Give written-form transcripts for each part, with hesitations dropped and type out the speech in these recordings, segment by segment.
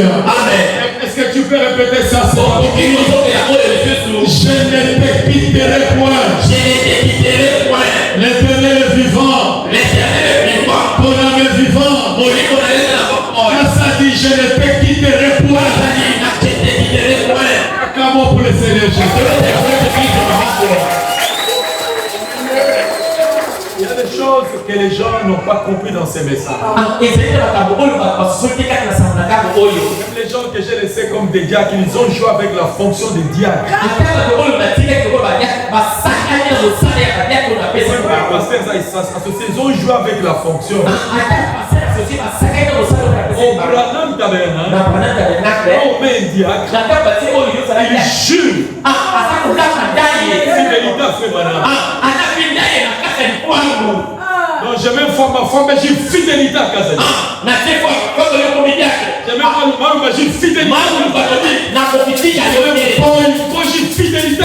Amen. Est-ce que tu peux répéter ça? Je ne te quitterai point. L'Éternel est vivant. Ton âme est vivante. Quand ça dit je ne te quitterai point. Acclamons pour le Seigneur Jésus. Il y a des choses que les gens n'ont pas compris dans ces messages. Même les gens que je laissés comme des diacres, ils ont joué avec la fonction des diacres. Ils ont joué avec la fonction. Au Branham Tabernacle, on met un diacre, il jure. Fidélité à ce Branham. Donc j'ai même fait ma femme, mais j'ai fidélité à Kazali. J'ai même pas le mal, mais j'ai fidélité. J'ai fidélité.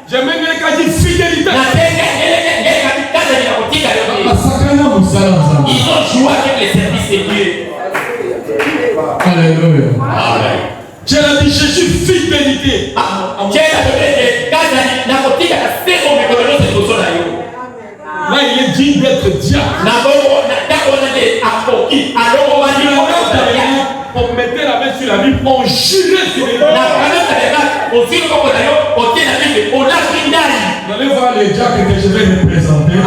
J'ai même dit fidélité. Ils ont joué avec les services de Dieu. Alléluia. Amen. Dieu a dit je suis fidélité. Là il est digne d'être diable. On mettait la main sur la Bible, on jurait sur les Vous allez voir les diacres que je vais vous présenter.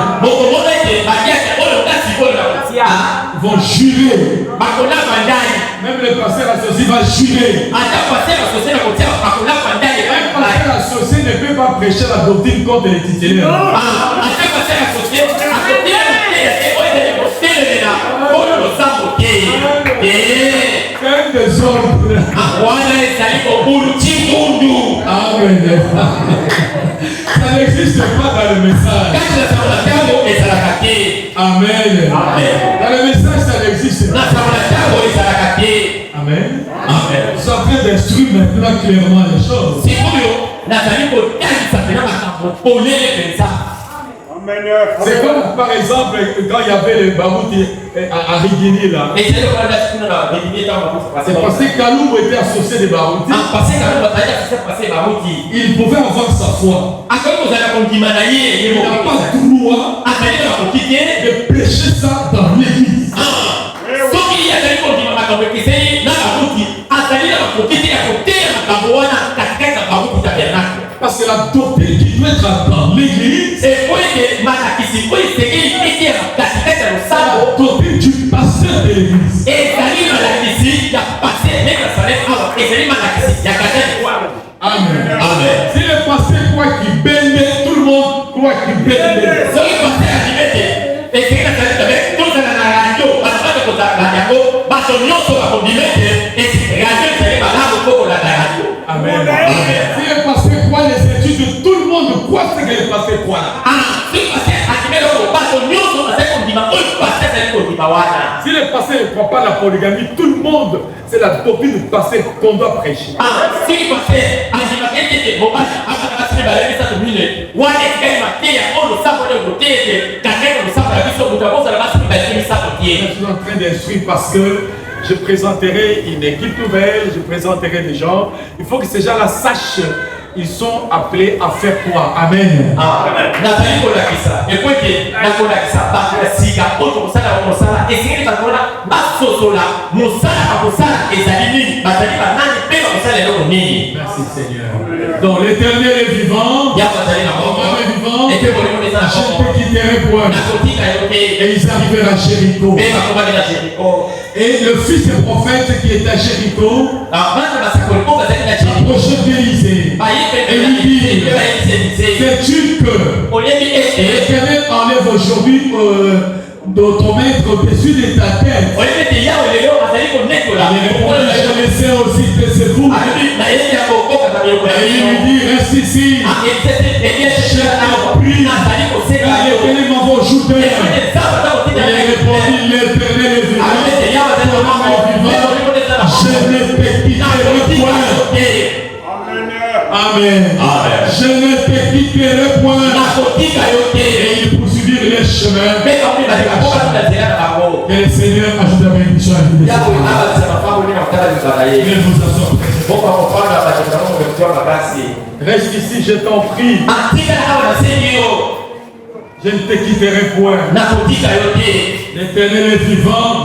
Ils vont jurer. Même le pasteur associé va jurer. Un pasteur associé ne peut pas prêcher la doctrine contre les titulaires. C'est un désordre. Amen. Ça n'existe pas dans le message. Amen. Dans le message, ça n'existe pas. Amen. Nous sommes en train d'instruire maintenant clairement les choses. C'est comme par exemple quand il y avait le Barouti à Rigini là. C'est parce que Kaloum était associé de Barouti. Il pouvait avoir sa foi. Il n'a pas le droit de prêcher ça dans l'église. Parce que la doctrine qui doit être dans l'église, c'est la doctrine du pasteur de l'église. Amen. Si le pasteur croit qu'il baigne, tout le monde croit qu'il baigne. Amen. Si le pasteur croit les études, tout le monde croit ce que le pasteur croit. Si le pasteur ne croit pas la polygamie, tout le monde, c'est la doctrine du pasteur qu'on doit prêcher. Je suis en train d'instruire parce que je présenterai une équipe nouvelle, je présenterai des gens. Il faut que ces gens-là sachent, ils sont appelés à faire quoi? Amen. Merci Seigneur. Donc l'Éternel est vivant. Je te quitterai point. Et ils arrivèrent à Jéricho. Et le fils du prophète qui est à Jéricho approchait d'Élisée et lui dit: sais-tu que l'Éternel enlève aujourd'hui ton maître au-dessus de ta tête? Je le sais aussi que c'est vous. Et il lui dit: reste ici. Je t'en prie. L'Éternel m'envoie aujourd'hui. Il répondit: l'Éternel est vivant. Je ne te quitterai point. Amen. Je ne te quitterai point. Et il poursuivit les chemins. Mais quand il va dire Que le Seigneur ajoute la bénédiction à la vie de vous Reste ici, je t'en prie. Je ne te quitterai point. L'Éternel est vivant.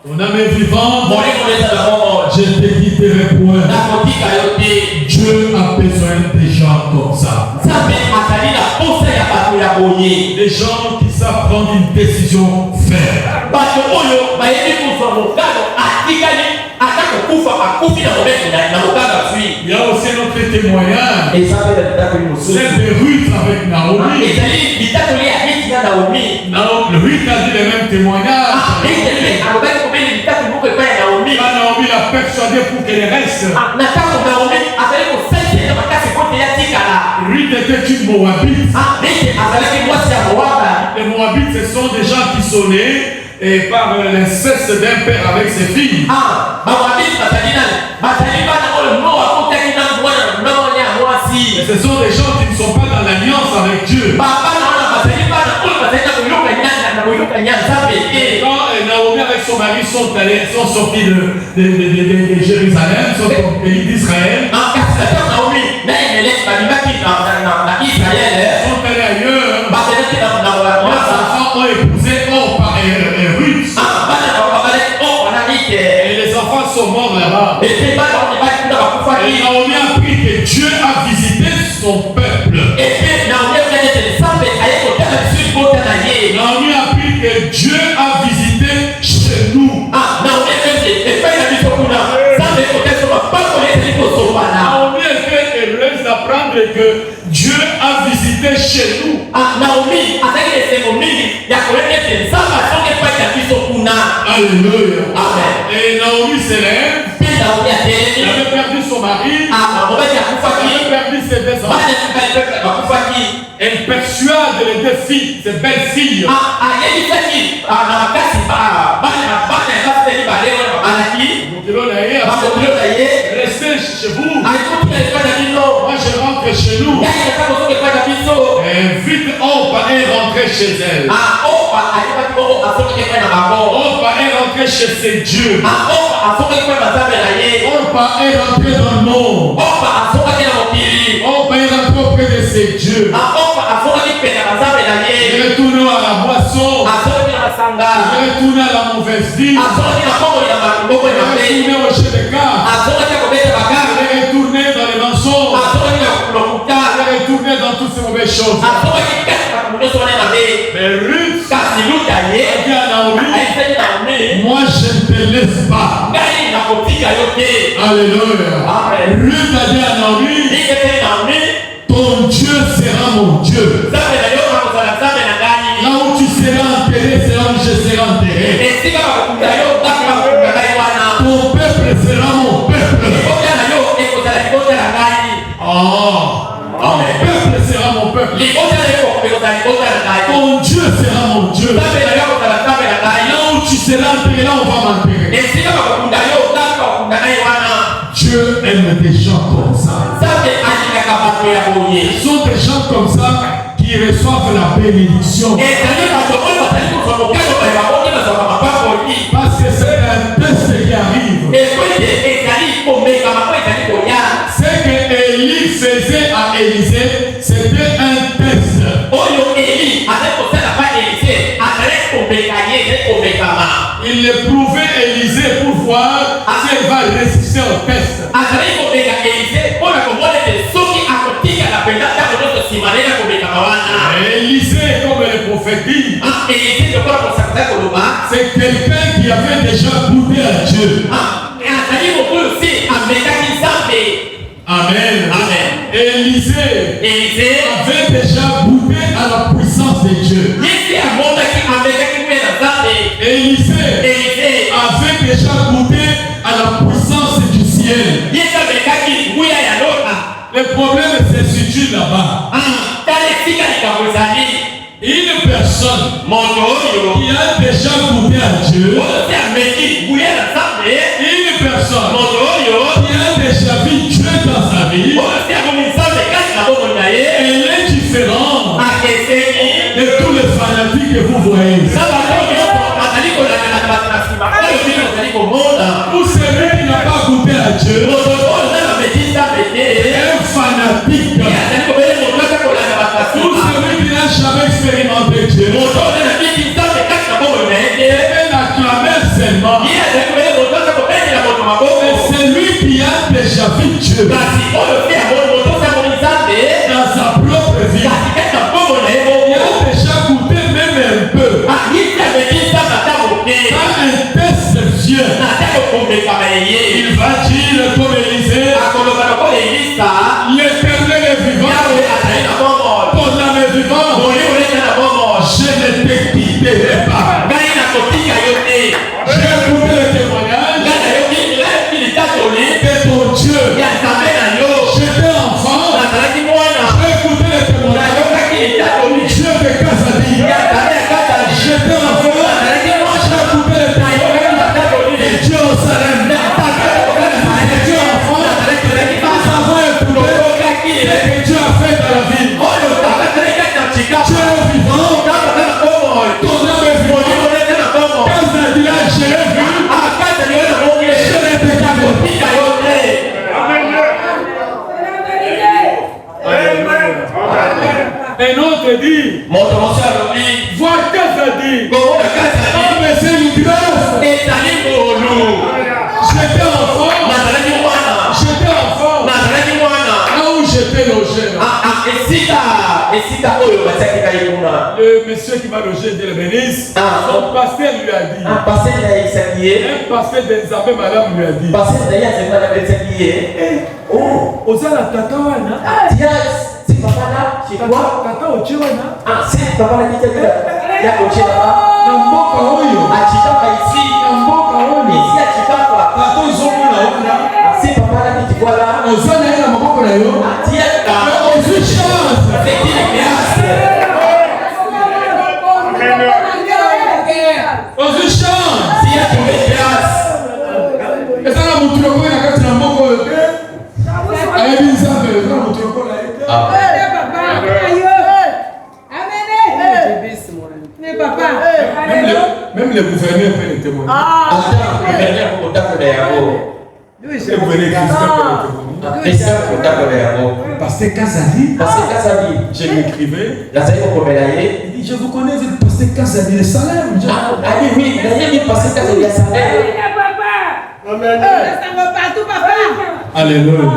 Ton âme est vivante. Je ne te quitterai point. Dieu a besoin des gens comme ça. Des gens qui savent prendre une décision ferme. Il y a aussi notre témoignage. C'est de Ruth avec Naomi. Ruth a dit le même témoignage. Naomi l'a persuadé pour qu'elle reste. Ruth était une Moabite. Les Moabites, ce sont des gens qui sont nés et par l'inceste d'un père avec ses filles. Et ce sont des gens qui ne sont pas dans l'alliance avec Dieu. Quand Naomi avec son mari sont sortis de Jérusalem, sont sortis d'Israël, sont allés ailleurs. Les enfants ont épousé Orpa et Ruth. Et les enfants sont morts là-bas. Et Naomi a appris que Dieu a visité son peuple. Naomi a appris que Dieu a visité chez nous. Naomi était heureuse d'apprendre que Dieu a visité chez nous. Alléluia. Et Naomi s'élève. Elle avait perdu son mari. Elle avait perdu ses deux enfants. Elle persuade les deux filles, ses belles filles. Restez chez vous. Moi je rentre chez nous. Et vite Orpa est rentrée chez elle. Orpa est rentrée chez ses dieux. Orpa est rentrée dans le monde. Orpa est rentrée auprès de ses dieux. Il est retourné à la boisson. Il est retourné à la mauvaise vie. Il est retourné au jeu de cartes. Il est retourné dans les mensonges. Il est retourné dans toutes ces mauvaises choses. Mais Ruth a dit à Naomi, moi je ne te laisse pas. Alléluia. Ruth a dit à Naomi, ton Dieu sera mon Dieu. Là où tu seras enterré, c'est là où je serai enterré. Ton peuple sera mon peuple. Mon peuple sera mon peuple. Ton Dieu sera mon Dieu. Là où tu seras enterré, là on va m'enterrer. Dieu aime des gens comme ça. Ce sont des gens comme ça qui reçoivent la bénédiction. Parce que c'est un test qui arrive. Ce que Élie faisait à Élisée, c'était un test. Il éprouvait Élisée pour voir si elle va résister au test. Élisée, comme le prophète dit, c'est quelqu'un qui avait déjà goûté à Dieu. Amen. Élisée avait déjà goûté à la puissance de Dieu. Élisée avait déjà goûté à la puissance du ciel. Le problème se situe là-bas. Une personne qui a déjà goûté à Dieu, une personne qui a déjà vu Dieu dans sa vie, elle est différente de vous voyez. Vous celui qui n'a pas goûté à Dieu, un fanatique, pour celui qui n'a jamais expérimenté Dieu, un acclameur seulement, c'est lui qui a déjà vu Dieu dans sa propre vie. Il a déjà goûté même un peu. Pas un test Dieu. Il va dire comme Élisée, l'Éternel est vivant. Pendant mes vivants, je ne te quitterai pas. J'ai écouté le témoignage de ton Dieu. J'étais enfant. J'ai écouté le témoignage Dieu de Kazadi. J'étais enfant. J'ai écouté le témoignage de Dieu au Salem. J'étais enfant. Nous avons écouté ce que Dieu a fait dans la vie. Dieu est vivant. Ton âme est vivante. Kazadi là, je l'ai vu. Je l'ai déclaré. Un autre dit, vois Kazadi. Ah, mais c'est une grâce. J'étais enfant. Là où j'étais logé. Le monsieur qui m'a logé, Dieu le bénisse, son pasteur lui a dit. Un pasteur d'Enzabé, madame lui a dit. Oh, Oza la tata wana. Tata oche wana. Na mboka oyo. Na mboka oyo. Tata ozomona wana. Oza na ye na maboko na yo. Ozwi chance. Ozwi chance. Eza na mutu lokola na kati na mboka oyo te. Ayebi nzambe, eza na mutu lokola ye te. Même le gouverneur peut le témoigner. Le gouverneur Pasteur Kazadi, je l'écrivais. Il dit, je vous connais, vous êtes Pasteur Kazadi de Salem. Oui, Pasteur Kazadi de Salem. Alléluia.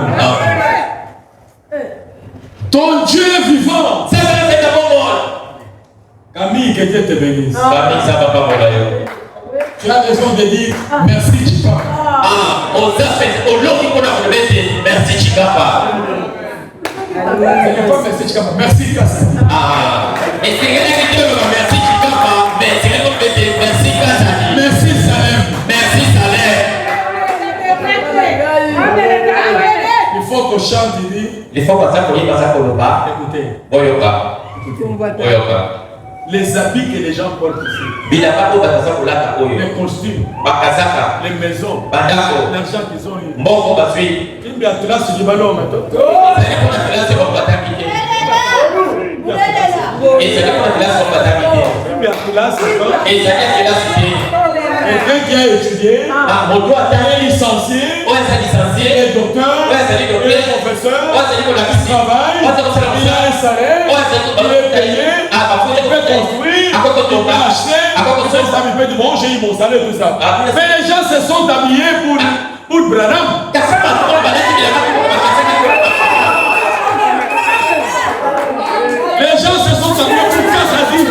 Ton Dieu est vivant. Camille, que Dieu te bénisse. Tu as raison de dire merci Chikapa. Merci Chikapa. Merci Chikapa. Merci Kazadi. Merci Chikapa. Merci Kazadi. Merci Salem. Merci Salem. Il faut qu'on chante, il dit. Il faut qu'on chante, écoutez. Les habits que les gens portent ici, les costumes, les maisons, l'argent qu'ils ont eu. Il y a classe du ballon maintenant. Il y a classe. Quelqu'un qui a étudié, est licencié, est docteur, est professeur, il travaille, il a un salaire, il est payé, il peut construire, il peut acheter, il peut dire bon, j'ai eu mon salaire, tout ça. Mais les gens se sont habillés pour Branham. Les gens se sont habillés pour Kazadi.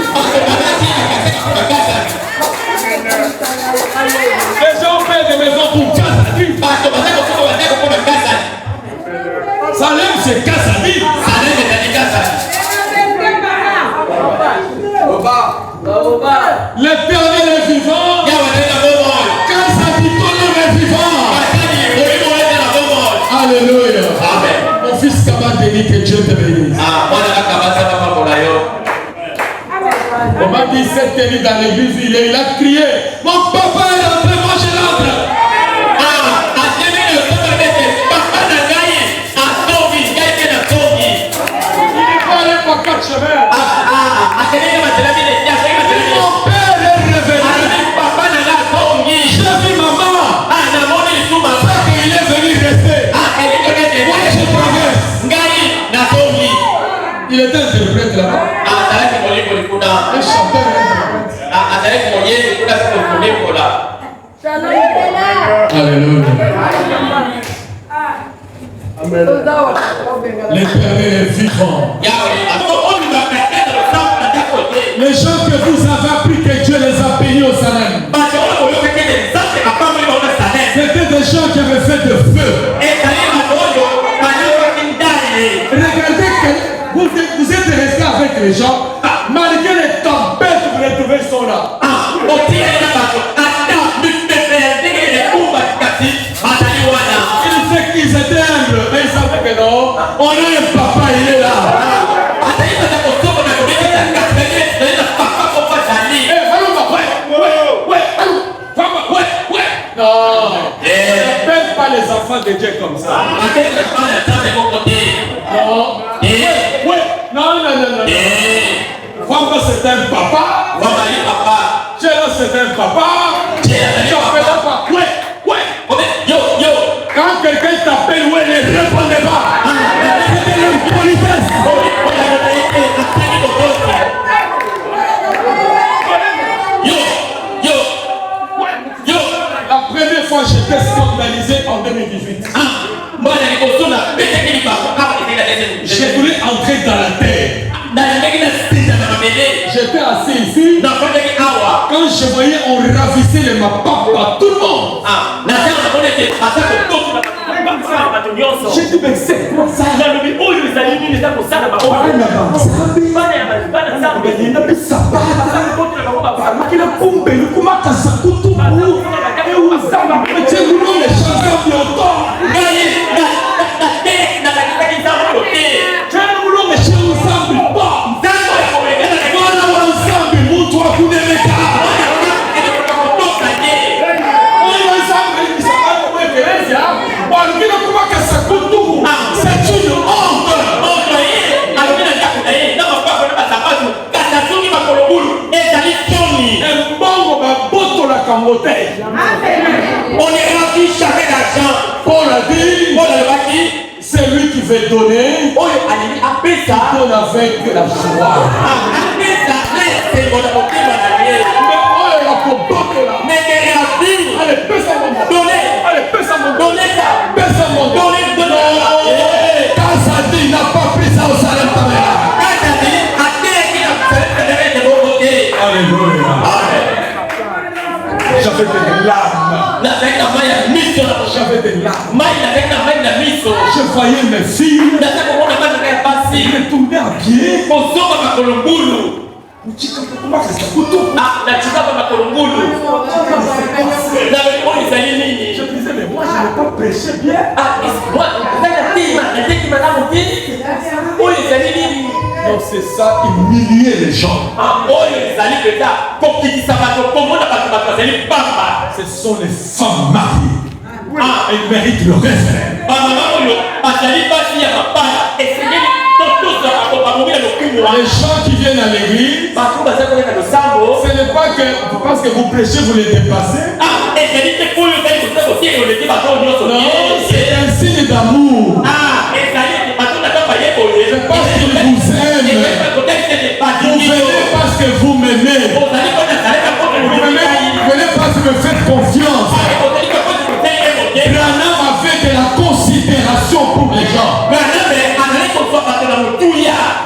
Les gens paient des maisons pour Kazadi. Salem, c'est Kazadi. L'Éternel est vivant. Kazadi, ton nom est vivant. Alléluia. Mon fils Kaba te dit que Dieu te bénisse. On m'a dit cette nuit dans l'église, il a crié, mon papa est rentré, moi je rentre. Il faut aller par 4 chemins. Mon interprète là-bas. Un chanteur Alléluia. L'Éternel est vivant. Les gens que vous avez appris que Dieu les a bénis au Salem, c'était des gens qui avaient fait de feu. Regardez que vous êtes restés avec les gens, malgré les tempêtes, vous les trouvez sont là. Ils disaient qu'ils étaient humbles, mais ils savaient que non, on a un papa, il est là. Non, ne pèse pas les enfants de Dieu comme ça. Non. Vraiment, c'est un papa. Dieu là, c'est un papa. Quand quelqu'un t'appelle, ne répondez pas. C'est une politesse. La première fois, j'étais scandalisé en 2018. J'ai voulu entrer dans la terre. J'étais assis ici. Quand je voyais, on ravissait les mapapa, tout le monde. J'ai dit, mais c'est quoi ça? On est rendu jamais d'argent. Paul a dit, c'est lui qui veut donner. Il donne avec la joie. Kazadi n'a pas pris ça au salaire de ta mère. Alléluia. J'avais des larmes. J'avais des larmes. Je voyais mes filles. Je tombais à pied. Je disais, mais moi je n'ai pas prêché bien. Non, c'est ça, humilier les gens. Ce sont les femmes mariées. Elles méritent le respect. Les gens qui viennent à l'église, ce n'est pas que parce que vous prêchez, vous les dépassez. Non, c'est un signe d'amour. C'est parce qu'ils vous aiment. Vous venez parce que vous m'aimez. Vous venez parce que vous me faites confiance. Branham avait de la considération pour les gens.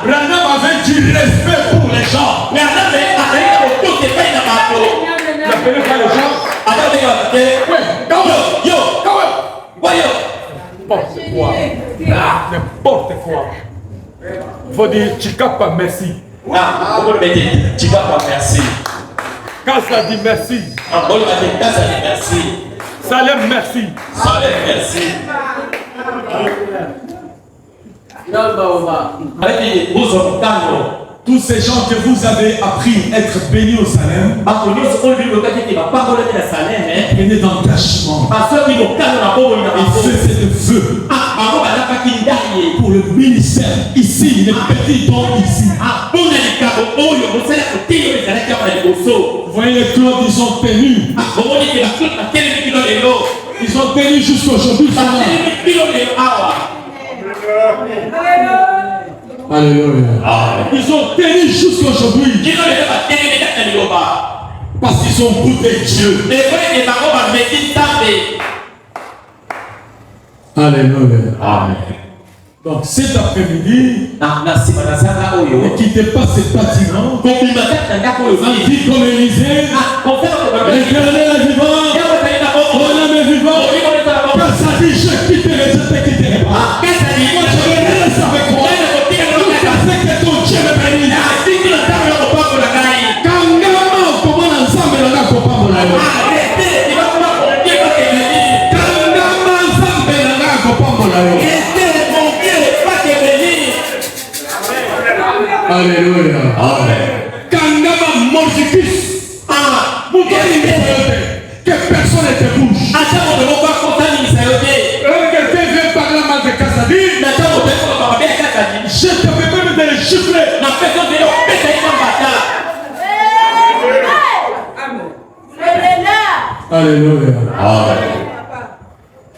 Branham avait du respect pour les gens. N'appelez pas les gens. N'importe quoi. Il faut dire Chikapa merci. Merci. Kasa dit merci. Merci. Salem merci. Salem merci. Tous ces gens que vous avez appris à être bénis au Salem, prenez d'engagement. Et faisez de feu pour le ministère ici, les petits dons ici. Vous voyez les clôtres, ils sont tenus. Ils sont tenus jusqu'à aujourd'hui. Alléluia. Ils ont tenu jusqu'à aujourd'hui. Parce qu'ils ont goûté Dieu. Alléluia. Amen. Donc cet après-midi, ne quittez pas cet bâtiment. Dit comme Élisée, l'Éternel est vivant, mon âme est vivante. Quand ça dit je quitterai, je ne te quitterai pas. Moi je reste avec moi. Jusqu'à ce que ton Dieu me bénisse. Kangama, comment ensemble on a compris mon amour. Kangama, ensemble on a compris mon amour. Alléluia. Amen. Kangama Mordicus. Que personne ne te bouge. Quelqu'un vient parler mal de Kassadi. Je te peux même de les chiffrer. Alléluia. Amen.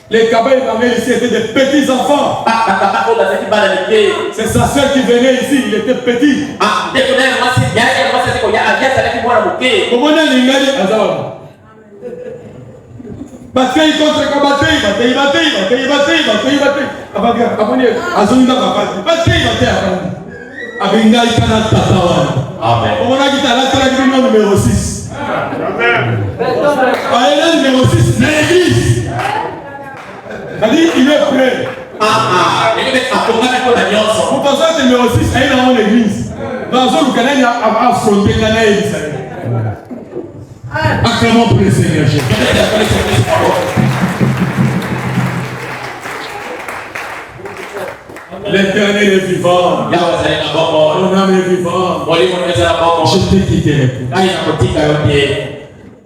Les Kabaï ici étaient des petits enfants. C'est sa soeur qui venait ici, il était petit. Comment on a bataille contre bataille. Amen. Numéro 6. Amen. Numéro 6, l'église. C'est-à-dire qu'il est prêt. Vous pensez que numéro 6 est dans mon église. Dans le Canada, il y a affronté le Canada et Israël. Acclamons pour le Seigneur Jésus. L'Éternel est vivant. Mon âme est vivante. Je t'ai quitté.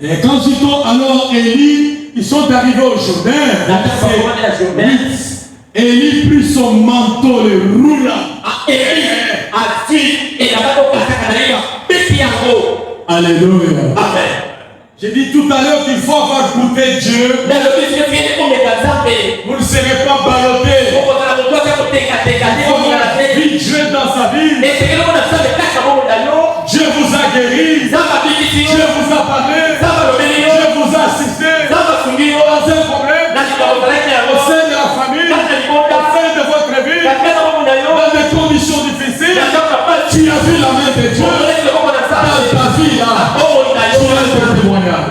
Et quand ils sont alors Élie, ils sont arrivés au Jourdain. Élie prit son manteau, le roula. Alléluia. Amen. J'ai dit tout à l'heure qu'il faut avoir goûté Dieu. Vous ne serez pas ballotté. Vite Dieu dans sa vie. Dieu vous a guéri. Dieu vous a parlé. Dieu vous a assisté. Dans un problème, au sein de la famille, au sein de votre vie, dans des conditions difficiles, tu as vu la main de Dieu dans ta vie là. Tu as un témoignage.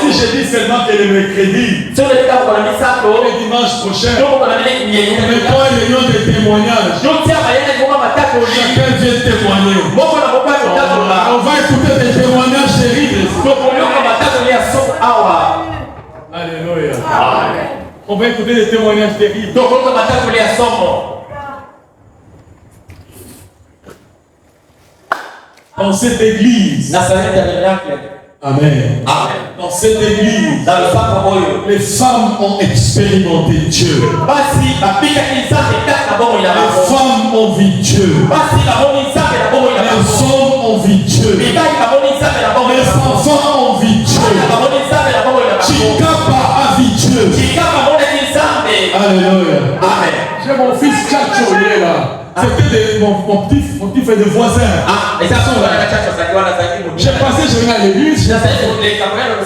Si je dis seulement que le mercredi, le dimanche prochain, on met pas un million de témoignages. Chacun vient témoigner. On va écouter des témoignages terribles. Alléluia. On va écouter des témoignages terribles. Dans cette église. Amen. Dans cette église, les femmes ont expérimenté Dieu. Les femmes ont vu Dieu. Les hommes ont vu Dieu. Les enfants ont vu Dieu. Chikapa a vu Dieu. Alléluia. J'ai mon fils Tchacho, il est là. C'était mon petit frère de voisin. J'ai passé journée à l'église.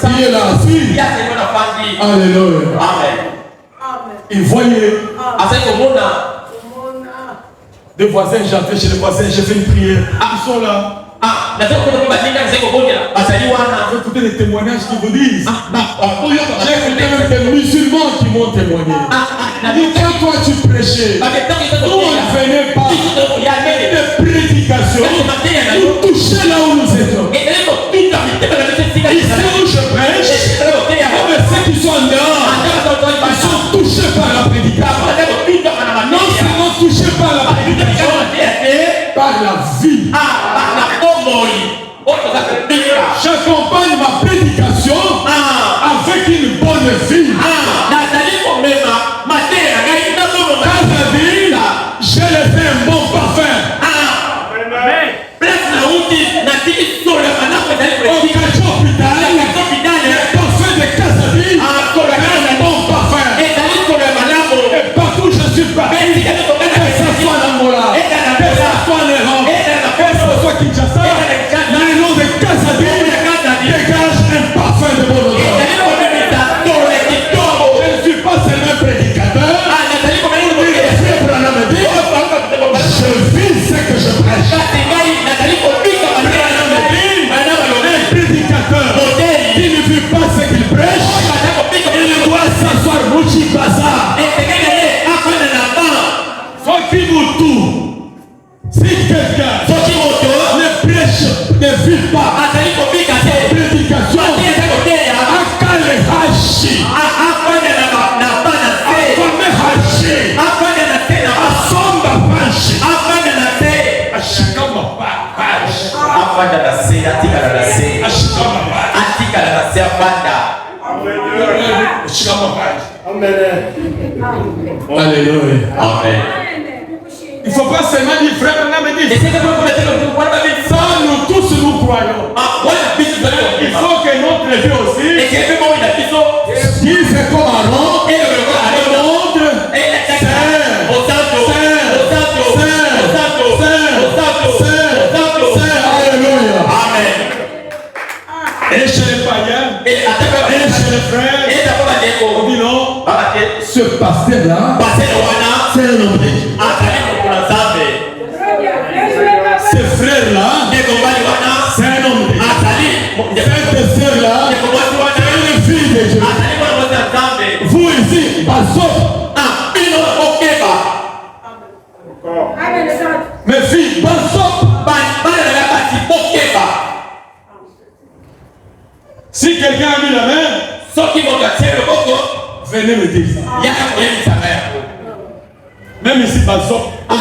Il est là assis. Alléluia. Il voyait des voisins, j'entrais chez les voisins, j'ai fait une prière. Ils sont là. Je vais écouter des témoignages qui vous disent. J'ai écouté même des musulmans qui m'ont témoigné. Quand toi tu prêchais, nous on ne venait pas de prédication. Nous toucher là où nous étions. Ici où je prêche, ceux qui sont en dehors, ils sont touchés par la prédication. Non seulement touchés par la prédication, par la vie. J'accompagne ma prédication avec une bonne vie. Je l'ai fait un bon parfum. Au Kacho Hôpital, le parfum de Kassadi, un bon parfum. Et partout je suis parti, que ça Kinshasa, les noms de Kazadi dégagent un parfum de bonne odeur. Je ne suis pas seulement prédicateur. Je vis ce que je prêche. Prédicateur qui ne vit pas ce qu'il prêche, il doit s'asseoir Mouchi Baza. Si quelqu'un ne prêche, ne vit pas prédication, Akale Hashi, Afame Hashi, Asomba Hashi, Ashikama Hashi, Alléluia. Amen. Il ne faut pas seulement dire frère, on me dit. Ça, nous tous nous croyons. Il faut que notre vie aussi dise comme Aaron, le monde Alléluia. Amen. Et chez les païens, et chez les frères, on dit non, ce pasteur-là, c'est un homme de Dieu. Ce frère-là, c'est un homme de Dieu. Cette sœur-là, c'est une fille de Dieu. Vous ici, mes filles, si quelqu'un a mis la main, venez me dire ça. Même ici, Basop. Hein?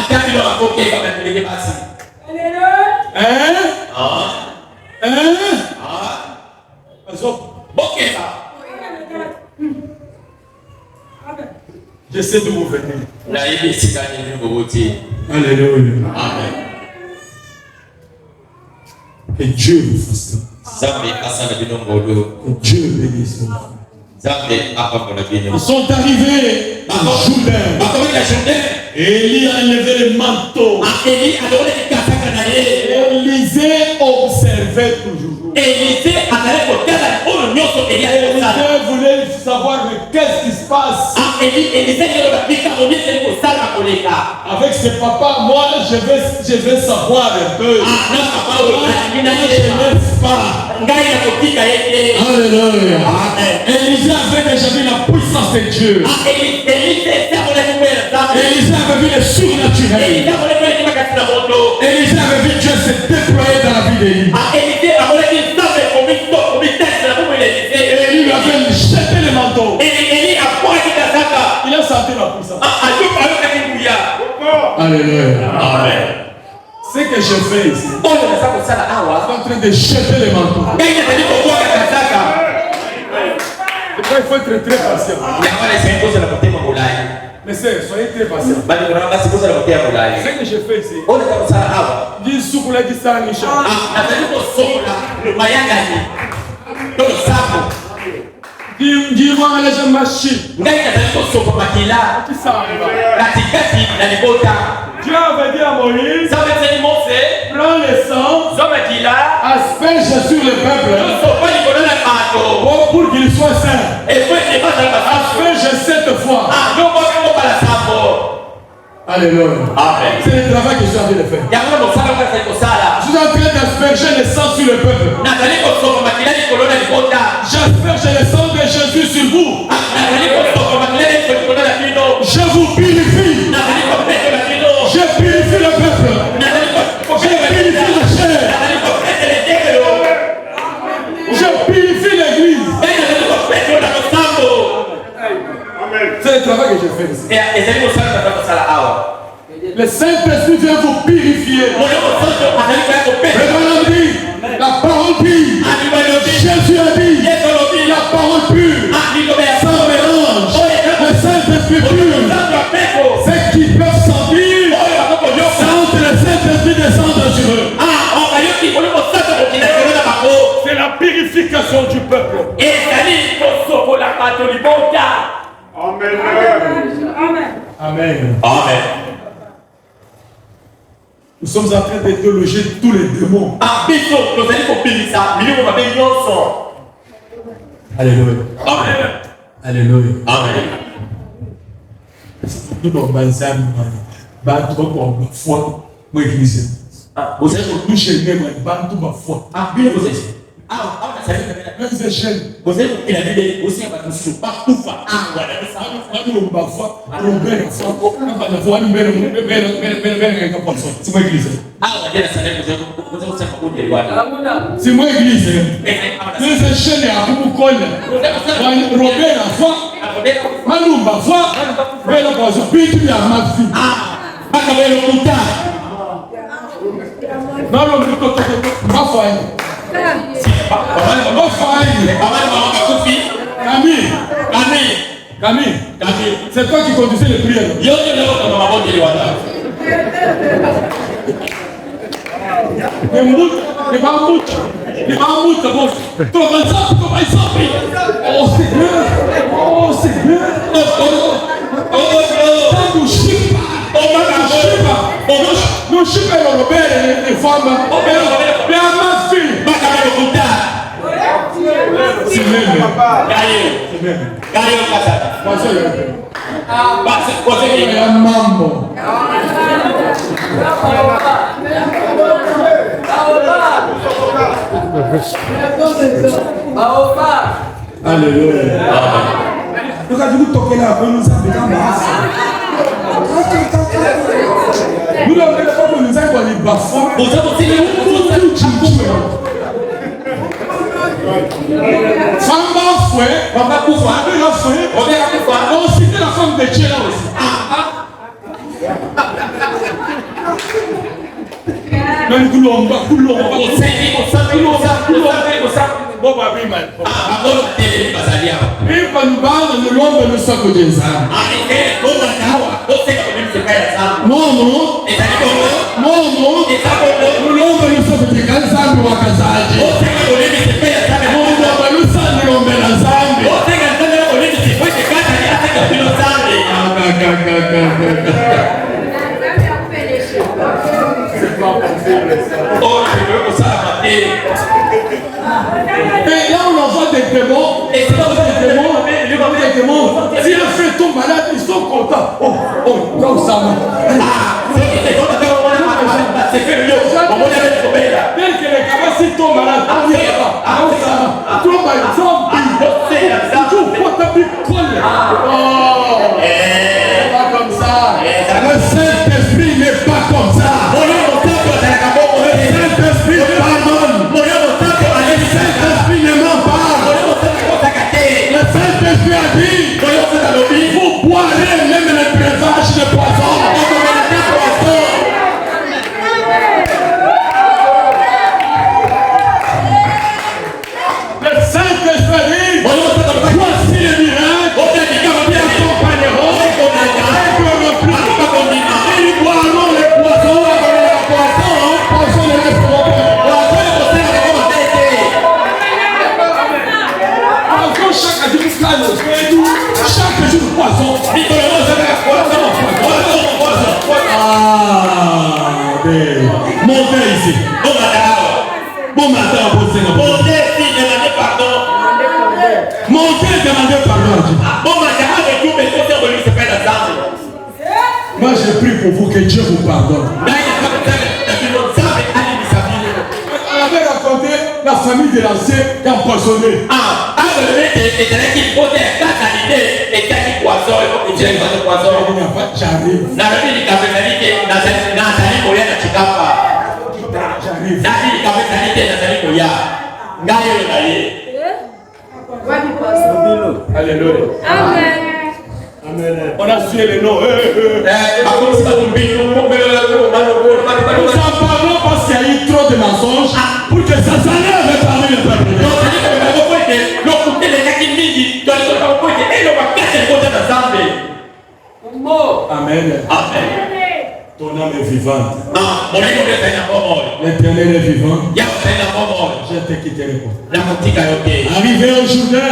Basop. Je sais d'où vous venez. Alléluia. Amen. Que Dieu vous fasse ça. Que Dieu bénisse vous. Ils sont arrivés à Jourdain. Élie a enlevé le manteau. Élisée observait toujours. Élisée voulait savoir mais qu'est-ce qui se passe. Avec ses papas, moi je vais savoir un peu. Je ne laisse pas. Alléluia. Élisée avait déjà vu la puissance de Dieu. Élisée avait vu le surnaturel. Élisée avait vu Dieu se déployer dans la vie d'Élie. Élie lui avait jeté le manteau. Il a senti la puissance. Alléluia. Amen. Ce que je fais ici, je suis en train de jeter le manteau. Il faut être très patient. Mais soyez très patient. Ce que je fais ici, dis souple qui ça, dis-moi les gens machines. Dieu avait dit à Moïse, prends le sang, asperge sur le peuple pour qu'il soit saint. Asperge 7 fois. Alléluia. C'est le travail que je suis en train de faire. Je suis en train d'asperger le sang sur le peuple. J'asperge le sang de Jésus sur vous. Je vous purifie. Je purifie le peuple. Je purifie la chair. Je purifie l'église. C'est le travail que je fais ici. Le Saint-Esprit vient vous purifier. La parole dit. Jésus a dit. La parole pure. Sans mélange. Le Saint-Esprit pur. Ceux qui peuvent sentir. Sentent le Saint-Esprit descendre sur eux. C'est la purification du peuple. Amen. Amen. Amen. Nous sommes en train de déloger tous les démons. Alléluia. Amen. Alléluia. Amen. Nous sommes dans le foi. Moi, église. Vous êtes Nous chez nous, bantu ma foi. bien vous êtes. C'est jeune. Vous êtes il a dit aussi à votre sous pas tout fa. Voilà. C'est moi église. C'est moi église. C'est jeune à Kumukole. Robert la foi. Malumba foi. Belle chose. Puis la ma fille. Akabelo kuta. Non, non, ma foi. Camille, c'est toi qui conduisais les prières. Alléluia. Nous avons toqué là, nous avons nous n'avons pas nous avons les bafons. Femme fouet, papa pouvoir, la fouet, on aussi la femme de Dieu là aussi. Même Coulomba, bon, bah, oui, man. Et quand nous parlons de l'homme de sac de Zam. Non, l'homme de sac de Zam, ou à Kazaji. Et là on envoie des démons, si un fait tombe malade, ils sont contents. Oh, comme ça. Dès que les cabas tombent malades, on n'y est pas. Tombe à zombie. Toujours pour ta picole. Pas comme ça. Le Saint-Esprit n'est pas comme ça. Le Saint-Esprit pardonne. Le Saint-Esprit ne ment pas. Le Saint-Esprit a dit, vous boirez même les breuvages de poison. Le Saint-Esprit a dit, voici les miracles qui accompagneront et ils boiront les poisons. Poison ne reste pas. Chaque jour poisson. Montez ici. Bon matin, montez, demandez pardon. Montez, demandez pardon. Moi je prie pour vous que Dieu vous pardonne. On avait raconté la famille de l'ancien qui a empoisonné. Alléluia. Amen. On a suivi les noms. Nous en parlons parce qu'il y a eu trop de mensonges pour que ça s'enlève parmi le peuple. Amen. Amen. Ton âme est vivante. L'Éternel est vivant. Je te quitterai pas. Arrivé au Jourdain,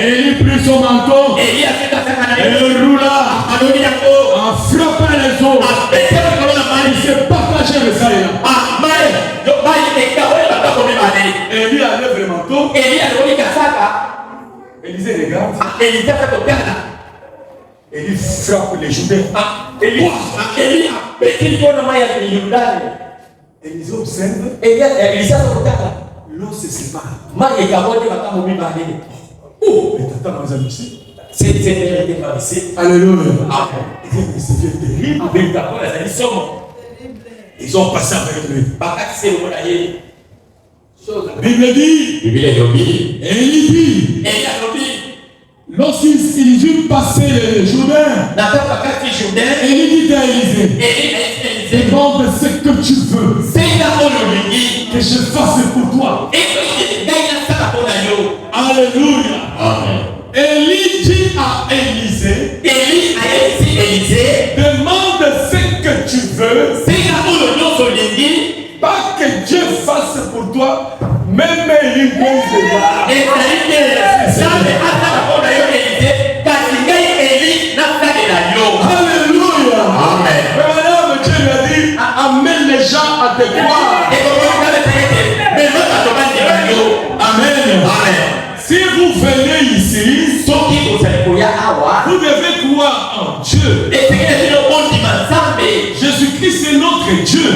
il prit son manteau et roula en frappant les eaux. Il se Élie frappe les Jourdains. Élisée observe. L'eau se sépare. Oh, mais t'attends dans un ici. Alléluia. C'est terrible. Ils ont passé avec lui. La Bible dit. Élie dit. Lorsqu'ils eurent passé le Jourdain, Élie dit à Élisée, demande ce que tu veux que je fasse pour toi. Alléluia. Amen. Élie dit à Élisée, demande ce que tu veux, pas que Dieu fasse pour toi, même Élie peut se voir. Alléluia. Amen. Mais madame, Dieu lui a dit, amène les gens à te croire. Amen. Si vous venez ici, vous devez croire en Dieu. Jésus-Christ est notre Dieu.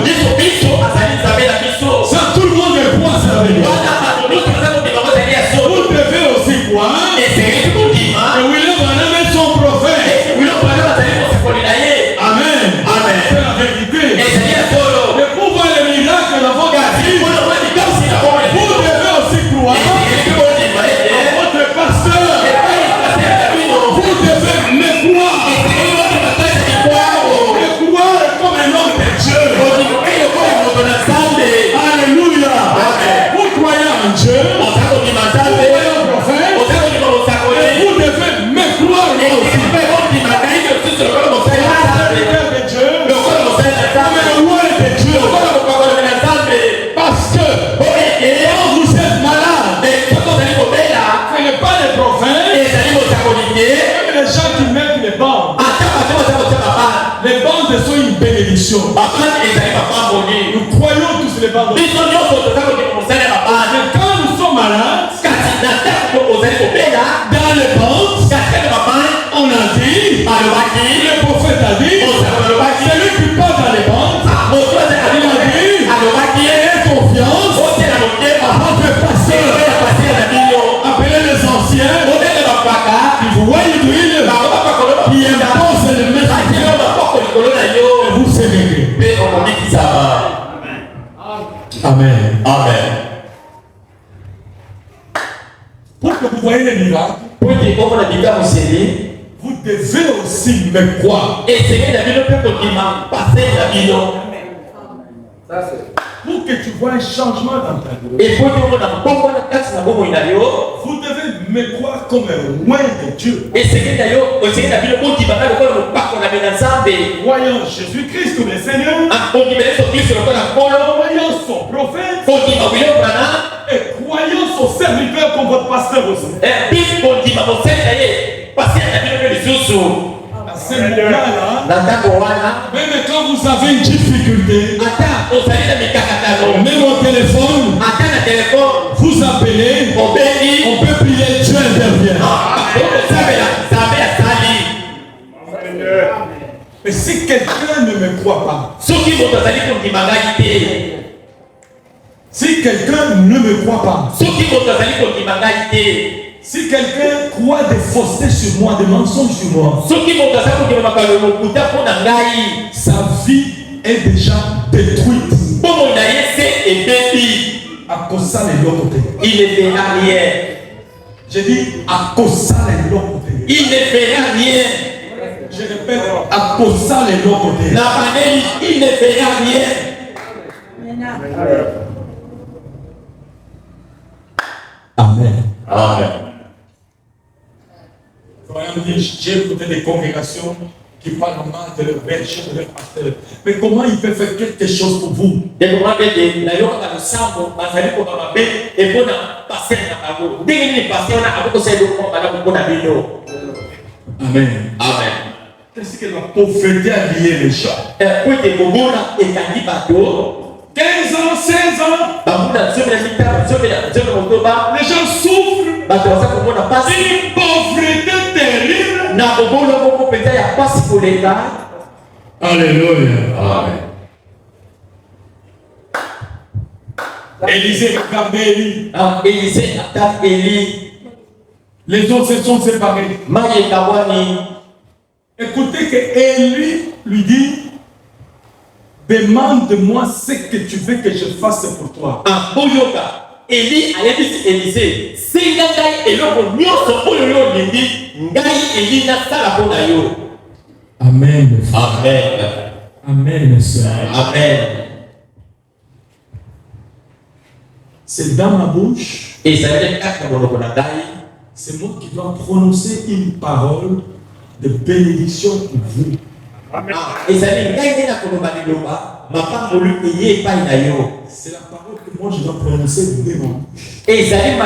Ça, tout le monde croit ça. Vous devez aussi croire que William Branham est son prophète. Amen. C'est la vérité. Et pour voir les miracles dans votre vie, vous devez aussi croire en votre pasteur. Vous devez me croire. Me croire comme un homme de Dieu. Alléluia. Vous croyez en Dieu. Vous croyez en prophète. Vous devez me croire aussi. Parce que quand vous êtes malade, ce n'est pas les prophètes, même les gens qui mettent les bandes. Les bandes sont une bénédiction. Nous croyons tous les bandes. Mais quand nous sommes malades, dans les bandes, on a dit, le prophète a dit, celui qui passe dans les bandes, il a dit, ayez confiance à votre pasteur. Appelez les anciens, qui vous voient l'huile, qui imposent le maître, et vous s'éveillez. Amen. Amen. Pour que vous voyez les miracles, vous devez aussi me croire. Pour que tu vois un changement dans ta vie, vous devez me croire comme un loin de Dieu. Voyons Jésus-Christ comme le Seigneur, voyons son prophète, et croyons son serviteur comme votre pasteur aussi. À ce moment-là, même quand vous avez une difficulté, même au téléphone, vous appelez, on peut prier, Dieu intervient. Mais si quelqu'un ne me croit pas, si quelqu'un ne me croit pas, si quelqu'un croit des faussetés sur moi, des mensonges sur moi, sa vie est déjà détruite. À cause de l'autre côté. Il ne verra rien. J'ai dit à cause de l'autre côté. Il ne verra rien. Je répète, à cause de l'autre côté. La manée, il ne verra rien. Amen. Amen. J'ai écouté des congrégations qui parlent mal de leur berger, de leur pasteur. Mais comment il peut faire quelque chose pour vous? Amen. Amen. Qu'est-ce que la pauvreté a lié les gens? 15 ans, 16 ans, les gens souffrent d'une pauvreté Alléluia. Amen. Élisée regardait Élie. Élisée attaque Élie. Les autres se sont séparés. Écoutez que Élie lui dit, demande-moi ce que tu veux que je fasse pour toi. Élie a dit Élisée, c'est ngai eloko nyonso oyo yo lingi ngai Élie na sala pona yo. Amen. Amen. Amen, mes soeurs. Amen. C'est dans ma bouche. Et ça veut dire que c'est moi qui dois prononcer une parole de bénédiction pour vous. Amen. Et ça veut dire c'est la parole que moi je dois prononcer devant. Et ça veut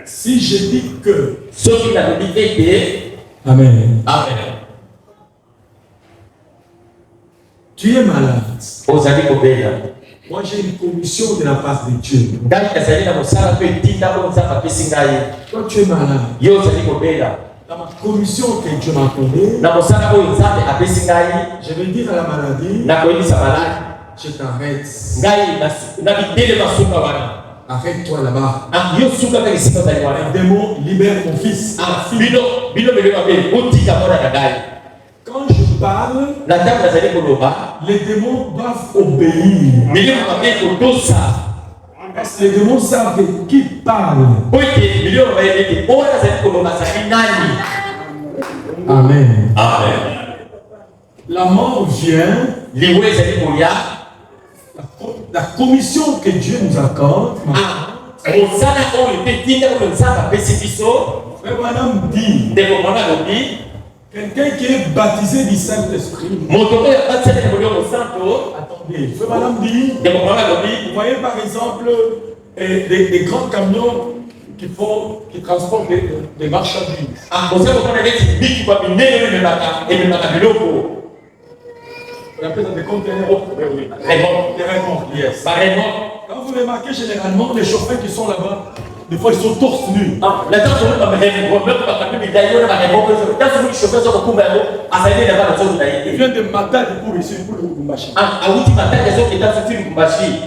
si je dis que Amen. Amen. Tu es malade. Moi j'ai une commission de la part de Dieu. Toi tu es malade. Dans ma commission que Dieu m'a accordée, je vais dire à la maladie, je t'arrête. Arrête-toi là-bas. Démon, libère mon fils. Quand je parle, les démons doivent obéir. Parce que les démons savent qui parle. Amen. Amen. La mort vient. La commission que Dieu nous accorde. Frère Branham dit, quelqu'un qui est baptisé du Saint-Esprit. Attendez, Frère Branham dit, vous voyez par exemple des grands camions qui transportent des marchandises. On appelle ça des conteneurs. Des remorques, yes. Quand vous remarquez généralement les chauffeurs qui sont là-bas, des fois ils sont torse nus. Ils viennent de Matadi pour ici, pour le Lubumbashi.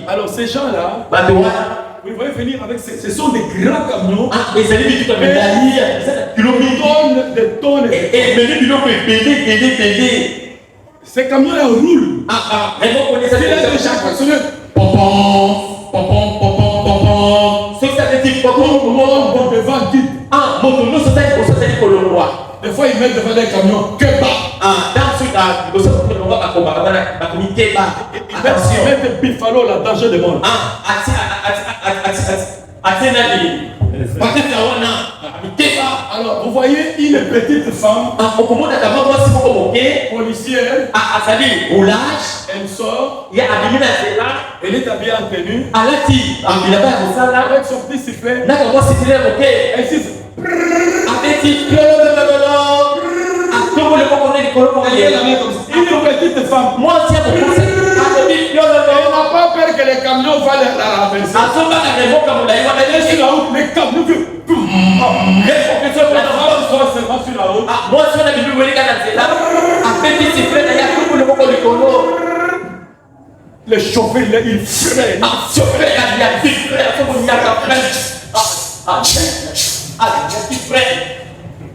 Alors ces gens-là, vous voyez venir avec ce sont des grands camions. Des tonnes. Ces camions-là roulent. C'est là que chaque personne. Devant guide. Des fois ils mettent devant des camions. Ils mettent Buffalo là, danger de monde. Alors vous voyez une petite femme policière. Elle sort. Elle est habillée en tenue. Avec son petit sifflet. Elle siffle. Une petite femme. Elle n'a pas peur que les camions vont la renverser. Elle est sur la route, les camions. Sur la route. Le chauffeur, il freine.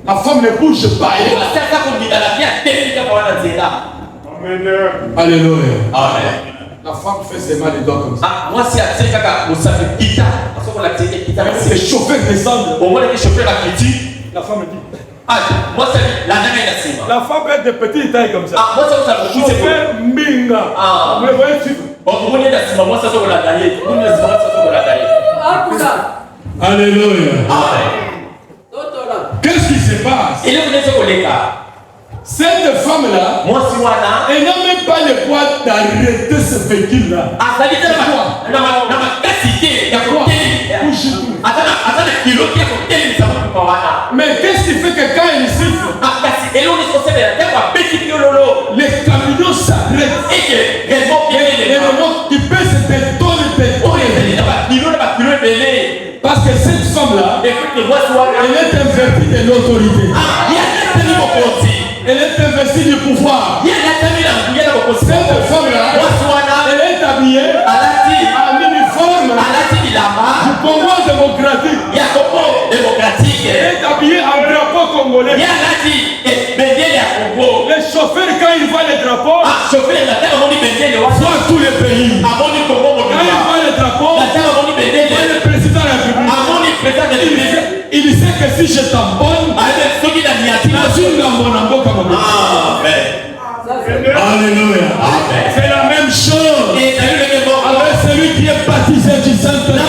La femme ne bouge pas. Alléluia. Amen. La femme fait ses mains les doigts comme ça. Les chauffeurs descendent. La femme dit. La femme est de petite taille comme ça. Chauffeur Minga. Vous le voyez suivre. Alléluia. Qu'est-ce qui se passe? Cette femme-là, elle n'a même pas le droit d'arrêter ce véhicule-là. Mais qu'est-ce qui fait que quand il siffle, les camions s'arrêtent. Et le monde qui peut se détonner. Parce que cette femme-là, elle est investie de l'autorité. Elle est investie du pouvoir. Cette femme-là, elle est habillée en uniforme du Congo démocratique. Elle est habillée en drapeau congolais. Les chauffeurs, quand ils voient les drapeaux, voient tous les pays. Quand ils voient les drapeaux, voient le président de la République. Il sait que si je tamponne, Alléluia. C'est la même chose avec celui qui est baptisé du Saint-Esprit.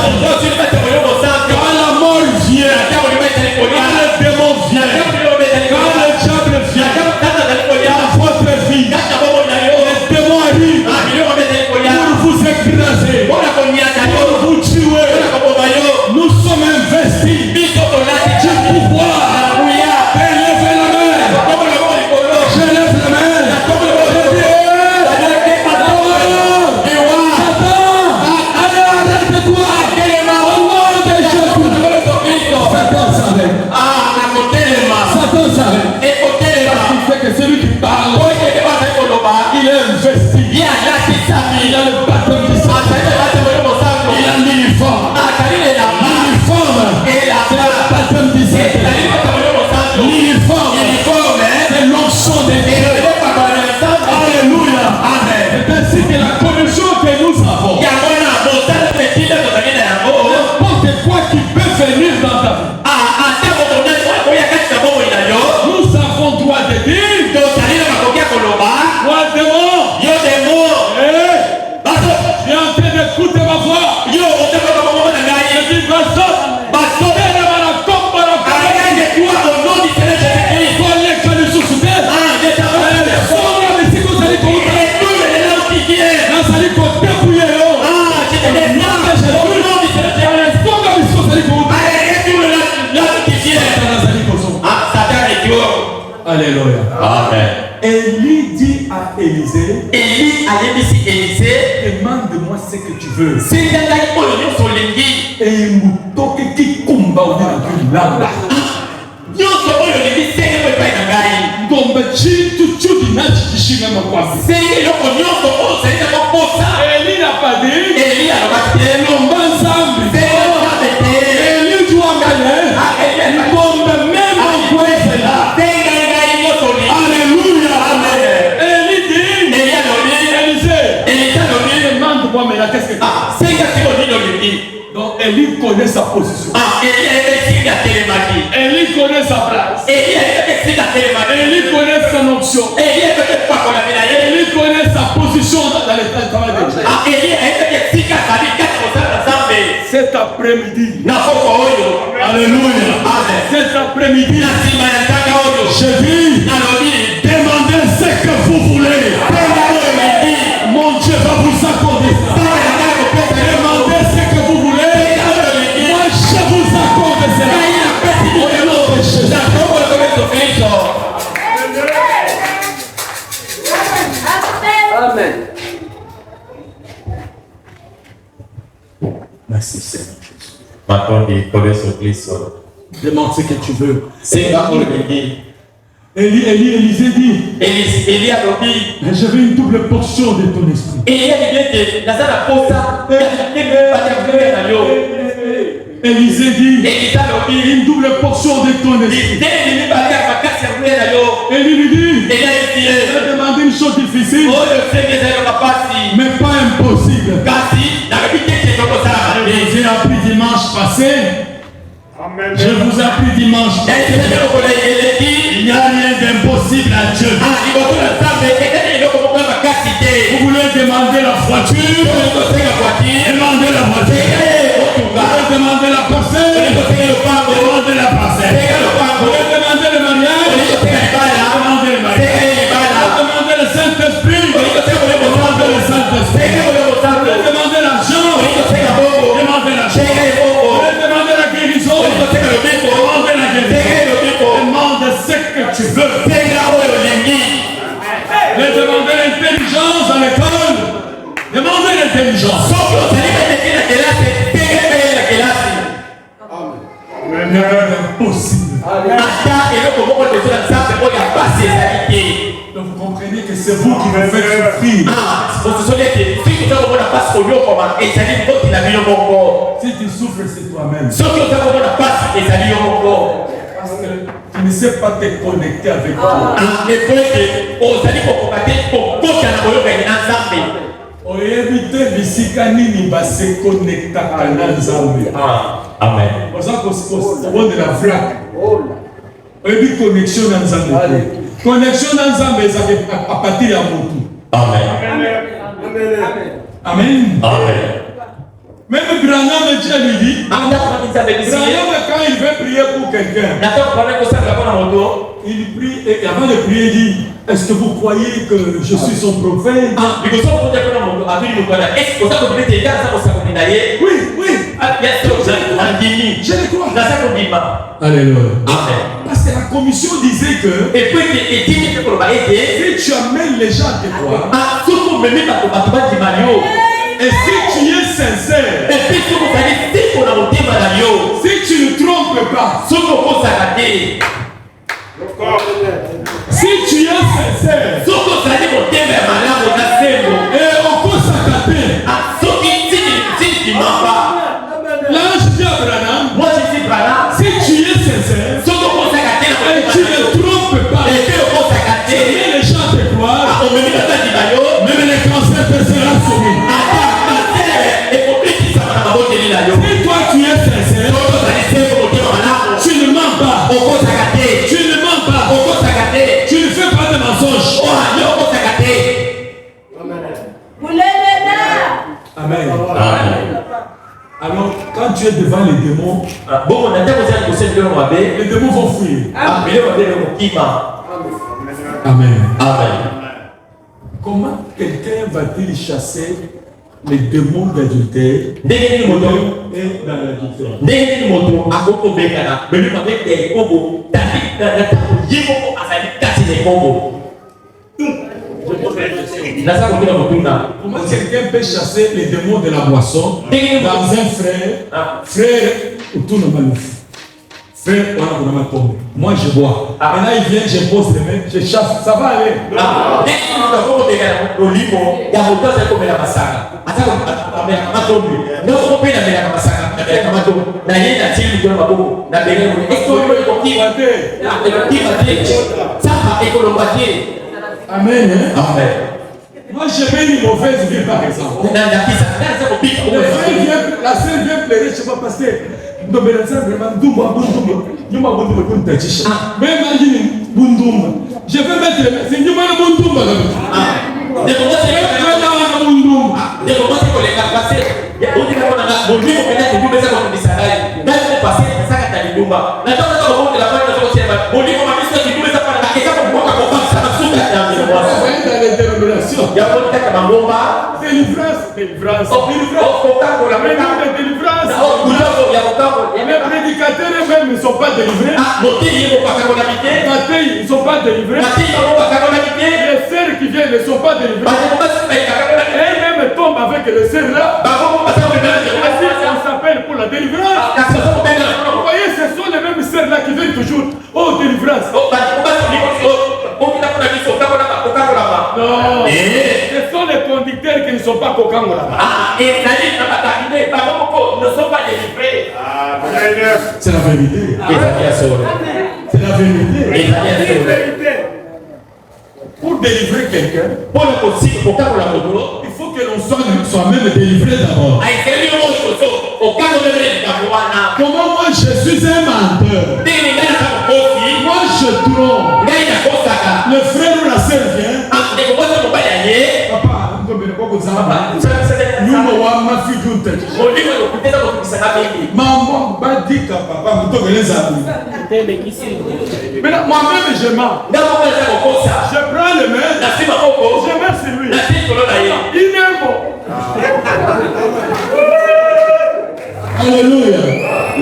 Quand la mort vient, quand le démon vient, quand le diable vient, dans votre vie, le démon arrive pour vous écraser, pour vous tuer. Nous sommes investis du pouvoir. Élevez la main. Je lève la main. Celui qui parle, il est investi. Il a le baptême du Saint-Esprit. Il a l'uniforme. L'uniforme, c'est le baptême du Saint-Esprit. L'uniforme, c'est l'onction de Dieu. Alléluia. C'est ainsi que la commission que nous avons, n'importe quoi qui peut venir dans ta vie, nous avons droit de dire. J'ai en train d'écouter ma voix. Je dis Alléluia. Amen. Élie dit à Élisée, demande-moi ce que tu veux. Et il m'a toqué qui combat au niveau de l'âme. Comme tu n'as pas Élie n'a pas dit, Élie doit gagner. Alléluia. Élie dit, Élisée, demande-moi maintenant qu'est-ce que tu veux. Donc Élie connaît sa position. Élie connaît sa place. Élie connaît son option. Élie connaît sa position dans le travail de Dieu. Cet après-midi, alléluia, cet après-midi, je dis, demandez ce que vous voulez. Mon Dieu va vous accorder ça. Demandez ce que vous voulez. Moi, je vous accorde cela. Au nom de Jésus. Amen. Merci Seigneur. Demande ce que tu veux. Élisée dit, je veux une double portion de ton esprit. Élisée dit, une double portion de ton esprit. Élie lui dit, je vais demander une chose difficile, mais pas impossible. J'ai appris dimanche passé. Je vous ai appris dimanche passé. Il n'y a rien d'impossible à Dieu. Vous voulez demander la voiture? Demandez la voiture. Vous voulez demander la parcelle? Demandez la parcelle. Vous voulez demander le mariage? Demandez le mariage. Vous demandez le Saint-Esprit? Demandez le Saint-Esprit. Vous demandez l'argent? Demandez l'argent. Vous demandez la guérison? Demandez la guérison. Demande ce que tu veux. Demandez l'intelligence à l'école. Demandez l'intelligence. Impossible. Donc vous comprenez que c'est vous qui me faites souffrir. Si tu souffres, c'est toi-même. Parce que tu ne sais pas te connecter avec toi. Oyebite bisika nini base connectaka na Nzambe. Amen. Oza ko de la vrac. Oyebi connexion na Nzambe. Connexion na Nzambe ezaka à partir ya motu. Amen. Amen. Amen. Même Branham Dieu lui dit, Branham quand il veut prier pour quelqu'un, il prie et avant de prier il dit, est-ce que vous croyez que je suis son prophète? Oui, oui. Je le crois. Alléluia. Amen. Parce que la commission disait que si tu amènes les gens de toi, et si tu es sincère, si tu ne trompes pas, si tu es sincère, et on peut s'accater, l'ange dit à Branham, si tu es sincère, et tu ne trompes pas, et les gens te croient, même les cancers te seront soumis. Si toi tu es sincère, tu ne mens pas, tu ne mens pas, tu ne fais pas de mensonges. Amen. Alors, quand tu es devant les démons, les démons vont fuir. Amen. Amen. Comment quelqu'un va-t-il chasser les démons d'adultère et dans l'adultère? Comment quelqu'un peut chasser les démons de la boisson dans un frère autour de Malouf? Frère, on a tombé. Moi je bois. Et là il vient, je pose les mains, je chasse, ça va aller. Amen. Amen. Moi j'ai mis une mauvaise vie par exemple. La sœur vient pleurer, je sais pas parce que je vais mettre c'est du mal les prédicateurs eux-mêmes ne sont pas délivrés. Ils ne sont pas délivrés. Les sœurs qui viennent ne sont pas délivrées. Et elles-mêmes tombent avec les sœurs là. On s'appelle pour la délivrance. Vous voyez, ce sont les mêmes sœurs là qui viennent toujours. Oh, délivrance. Non, ce sont les conducteurs qui ne sont pas coquins là. C'est la vérité. C'est la vérité. Pour délivrer quelqu'un, il faut que l'on soit même délivré d'abord. Comment moi je suis un menteur? Moi je trompe. Le frère ou la sœur vient. Papa, nous ma fille d'une tête. Maman, badika papa, mais moi-même je mens. Je prends le main, je mets sur lui. Il est bon. Alléluia.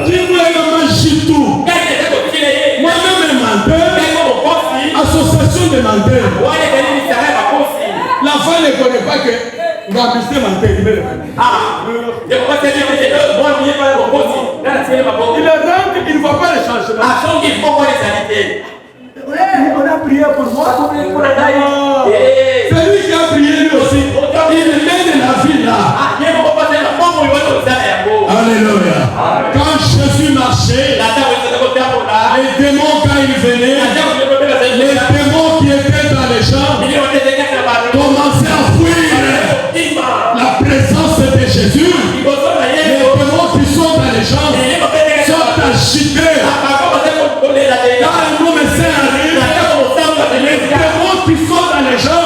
Dis-moi le magie tout. Moi-même menteur. Association de menteurs. L'enfant ne connaît pas que Gambisté menteur. rentre, il ne voit pas les changements. On a prié pour moi. C'est lui qui a prié lui aussi. Il mène la vie là. Alléluia. Quand Jésus marchait, les démons quand ils venaient, les démons qui étaient dans les gens commençaient à fuir la présence de Jésus. Les démons qui sont dans les gens sont agités. Quand un médecin arrive, les démons qui sont dans les gens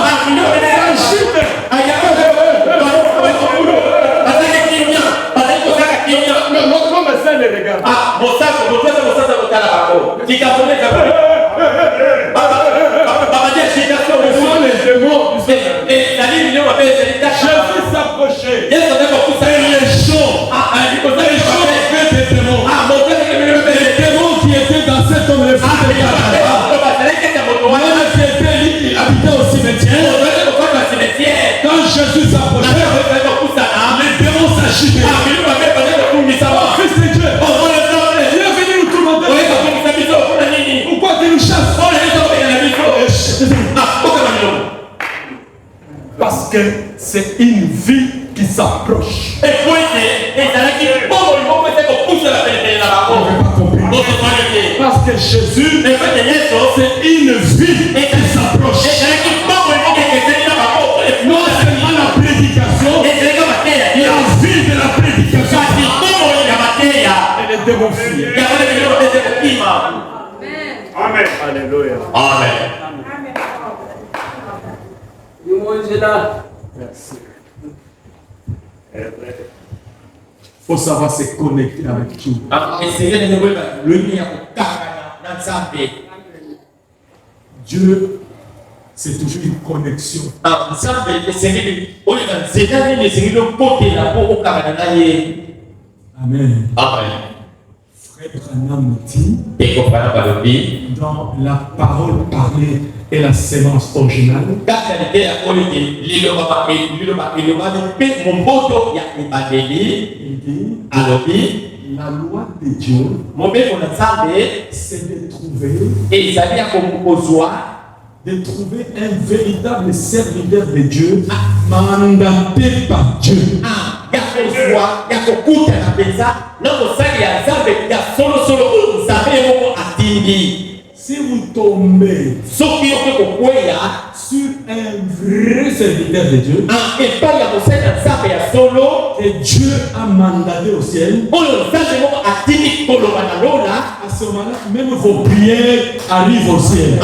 s'agitent. Le médecin les regarde. Jésus s'approchait. Et les chauds. Les démons qui étaient dans cet homme, les fils de Canada, qui était lui qui habitait au cimetière. Quand Jésus s'approchait, les démons s'agitaient. Fils de Dieu, il est venu nous tourmenter. Pourquoi tu nous chasses? Parce que c'est une vie qui s'approche. Parce que Jésus, c'est une vie qui s'approche. Non seulement la prédication, la vie de la prédication. Elle est démontrée. Amen. Alléluia. Amen. Merci. Il faut savoir se connecter avec Dieu. Dieu, c'est toujours une connexion. Amen. Frère Branham dit, dans la parole parlée et la sémence originale, il dit, la loi de Dieu, c'est de trouver un véritable serviteur de Dieu, mandaté par Dieu. Si vous tombez sur un vrai serviteur de Dieu, que Dieu a mandaté au ciel, à ce moment-là, même vos prières arrivent au ciel.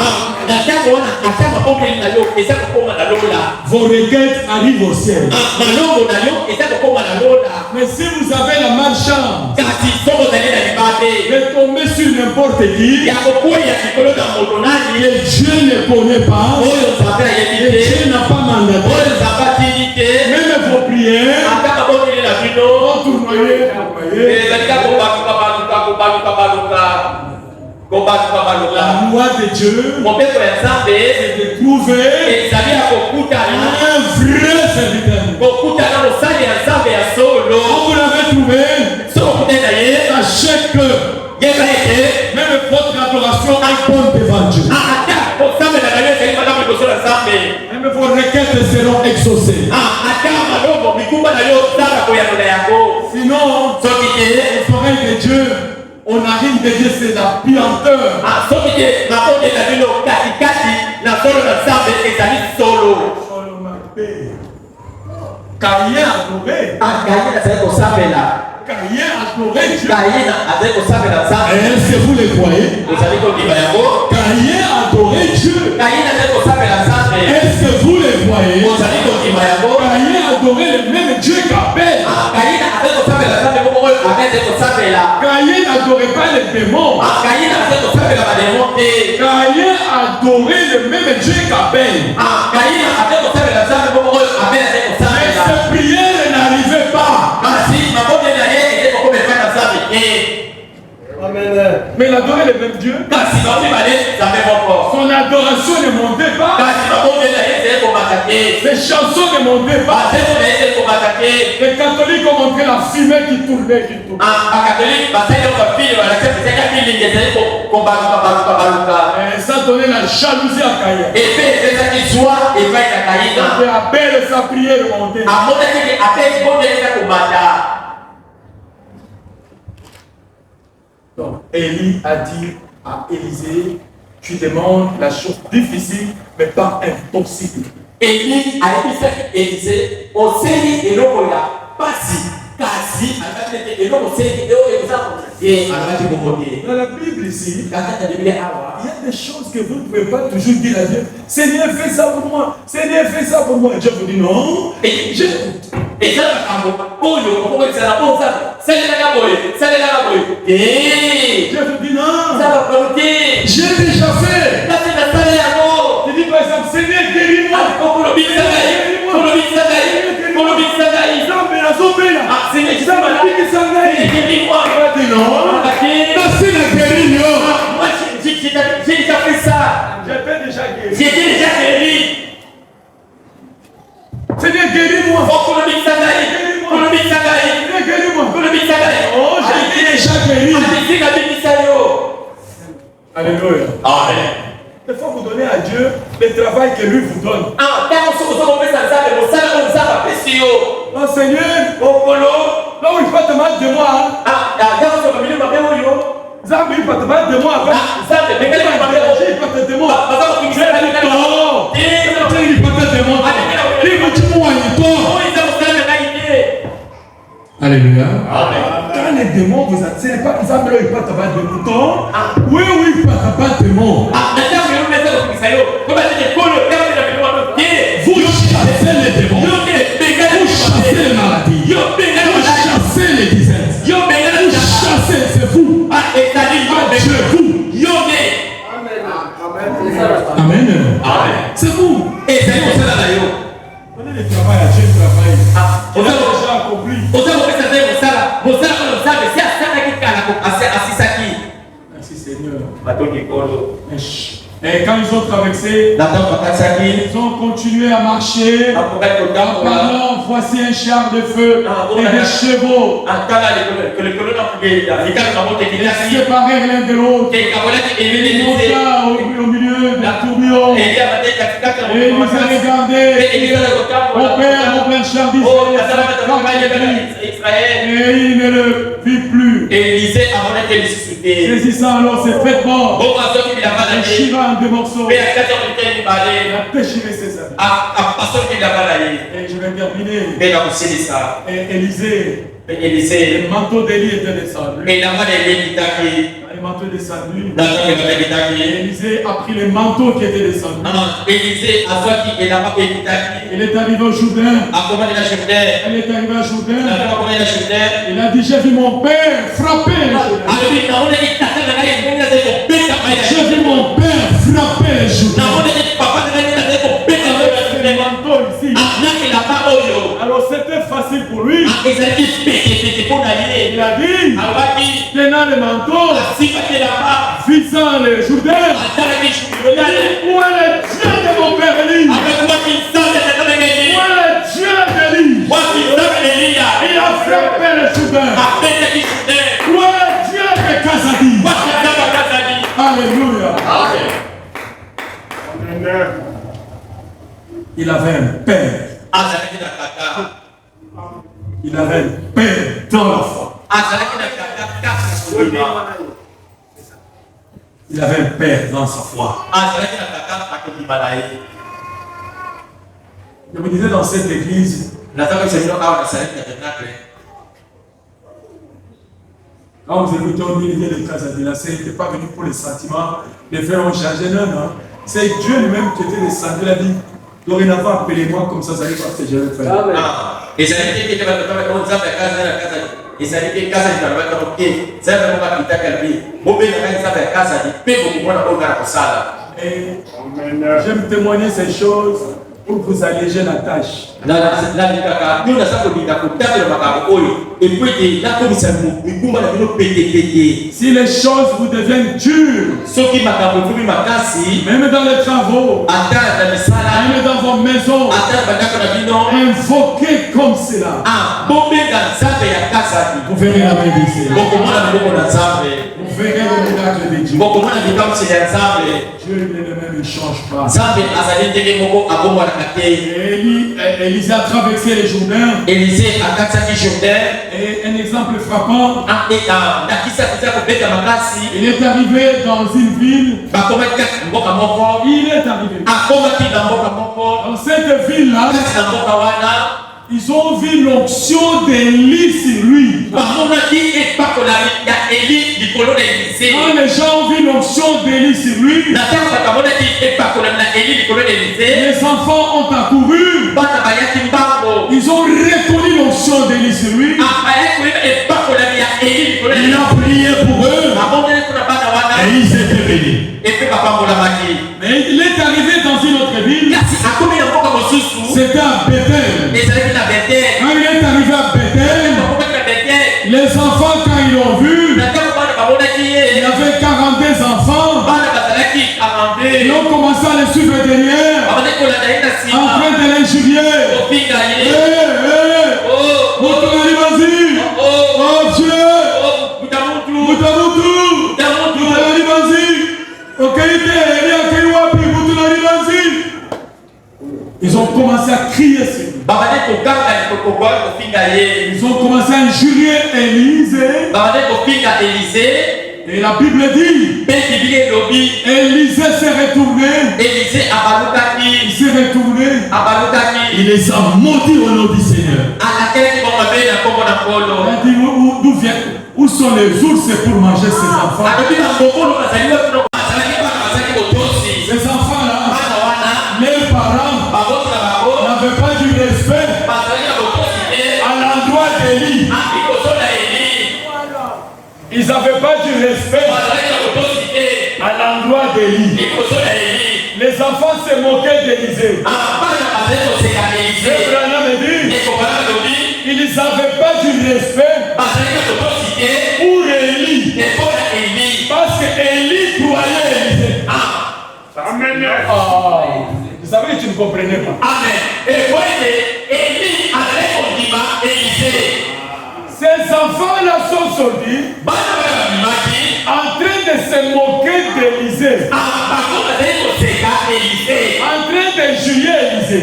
Vos requêtes arrivent au ciel. Mais si vous avez la malchance de tomber sur n'importe qui, et Dieu ne connaît pas, et Dieu n'a pas mandaté, même vos prières vont tournoyer. La loi de Dieu, c'est de trouver un vrai serviteur. Quand vous l'avez trouvé, sachez que même votre adoration compte devant Dieu. Même vos requêtes seront exaucées. Sinon, vous saurez que Dieu, on arrive de Dieu, c'est la puanteur. Caïn adoré. Caïn adorait Dieu. Est-ce que vous le croyez? Caïn adorait Dieu. Est-ce que vous le croyez? Caïn adorait le même Dieu qu'Abel. Caïn n'adorait pas les démons. Caïn adorait le même Dieu qu'Abel. Mais ses prières n'arrivaient pas. Amen. Mais il adorait le même Dieu. Son adoration ne montait pas. Les chansons ne montaient pas. Les catholiques ont montré la fumée qui tournait, qui tournait. Et ça donnait la jalousie à Caïn. Et Abel, sa prière montait. Donc, Élie a dit à Élisée, tu demandes la chose difficile, mais pas impossible. Élie a dit ça que Élisée, on sait et l'on a pas si, quasi, et l'on sait et dans la Bible ici, il y a des choses que vous ne pouvez pas toujours dire à Dieu. Seigneur, fais ça pour moi. Seigneur, fais ça pour moi. Dieu vous dit non. Et j'écoute. Et ça, Dieu vous dit non. J'ai déjà fait. Tu dis par exemple, Seigneur, guéris-moi. J'ai déjà fait ça. J'étais déjà guéri. J'étais déjà guéri. Seigneur, guéris-moi. Oh, j'étais déjà guéri. Alléluia. Amen. Il faut vous donner à Dieu le travail que lui vous donne. Oh Seigneur, là où il va te mettre de moi. Zambi, il va te mettre de moi. Il va te de moi. Alléluia. Quand les démons vous attirent, pas Zambi, il va te mettre de mouton. Oui, il va te mettre de mots. Vous chassez les démons. Vous chassez les maladies. Vous chassez les diseases. Vous chassez, c'est vous. Dieu, vous. Amen. C'est vous. Donnez le travail à Dieu, le travail. On a déjà accompli. Merci Seigneur. Et quand ils ont traversé, ils ont continué à marcher en parlant, voici un char de feu et des chevaux. Ils séparèrent l'un de l'autre. Ils montaient au milieu du tourbillon. Et ils nous ont regardé. Mon père char d'Israël. Et il ne le vit plus. Saisissant alors ses vêtements. Déchirant en deux morceaux. Il a déchiré ses habits. Et je vais terminer. Et Élisée, le manteau d'Élie était descendu. Le manteau est descendu. Élisée a pris le manteau qui était descendu. Il est arrivé au Jourdain. Elle est arrivée au Jourdain. Il a dit, j'ai vu mon père frapper le Jourdain. J'ai vu mon père frapper le Jourdain. Le manteau ici. Alors c'était facile pour lui. Il a dit, tenant le manteau, visant le Jourdain. Où est le Dieu de mon père Élie? Où est le Dieu d'Élie? Il a frappé le Jourdain. Où est le Dieu de Kazadi? Alléluia. Amen. Il avait un père. Il avait un père dans la foi. Il avait un père dans sa foi. Je vous disais dans cette église, quand vous écoutez on dit les cas de la scène, il n'était pas venu pour les sentiments, les frères ont changé, non. C'est Dieu lui-même qui était descendu, il a dit, dorénavant appelez-moi comme ça, ça allait parce que je vais faire. Amen. Et j'aime témoigner ces choses pour vous alléger la tâche. Si les choses vous deviennent dures, même dans les travaux, même dans vos maisons, invoquez comme cela. Vous verrez la main du Seigneur. Vous verrez le miracle de Dieu. Dieu ne change pas. Élisée a traversé les Jourdains. Et un exemple frappant. Il est arrivé dans une ville. Il est arrivé. Dans cette ville-là, ils ont vu l'onction d'Élie sur lui. Quand les gens ont vu l'onction d'Élie sur lui, les enfants ont accouru. Ils ont reconnu l'onction d'Élie sur lui. Il a prié pour eux. Et ils étaient bénis. Mais il est arrivé dans une autre ville. C'était à Bethel. Quand il est arrivé à Bethel, les enfants, quand ils l'ont vu, il y avait 42 enfants. Ils ont commencé à les suivre derrière, en train de l'injurier. Vas-y. Oh Dieu. Ils ont commencé à crier sur lui. Ils ont commencé à injurier Élisée. Et la Bible dit, Élisée s'est retourné. Il s'est retourné. Il les a maudits au nom du Seigneur. Il a dit, où sont les ours pour manger ces enfants? Ces enfants-là, les parents n'avaient pas du respect à l'endroit d'Élie. Ils n'avaient pas du respect à l'endroit d'Élie. Les enfants se moquaient d'Élisée. Et Branham dit, ils n'avaient pas du respect pour Élie. Parce que Élie croyait Élisée. Amen. Vous savez que tu ne comprenais pas. Amen. Ces enfants-là sont sortis en train de se moquer d'Élisée. En train d'injurier Élisée.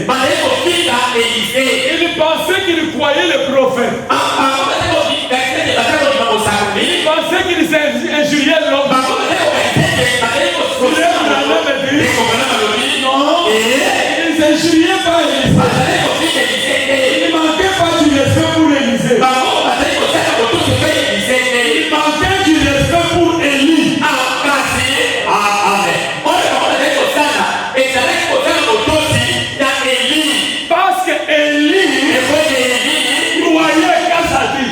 Ils pensaient qu'ils croyaient le prophète. Ils pensaient qu'ils injuriaient l'homme. Non, ils injuriaient pas Élisée. Ils ne manquaient pas du respect pour Élisée. Ils manquaient du respect pour Élie. Parce que Élie croyait Kassadi.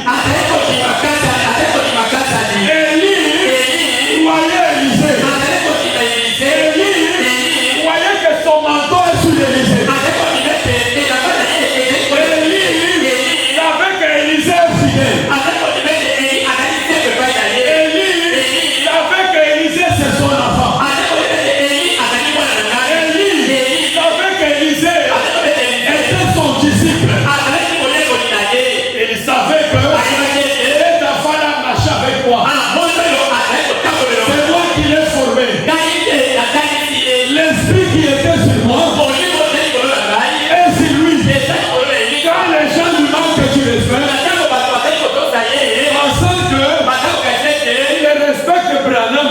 Élie croyait Élisée. Élie croyait que son manteau est sous l'Élisée. Élie savait qu'Élisée est fidèle. Élie savait qu'Élisée c'est son enfant. Élie savait qu'Élisée était son disciple. Il savait que cet enfant-là marchait avec moi. C'est moi qui l'ai formé. L'esprit qui était sur moi est sur lui. Quand les gens lui manquent du respect, pensant que il respecte Branham,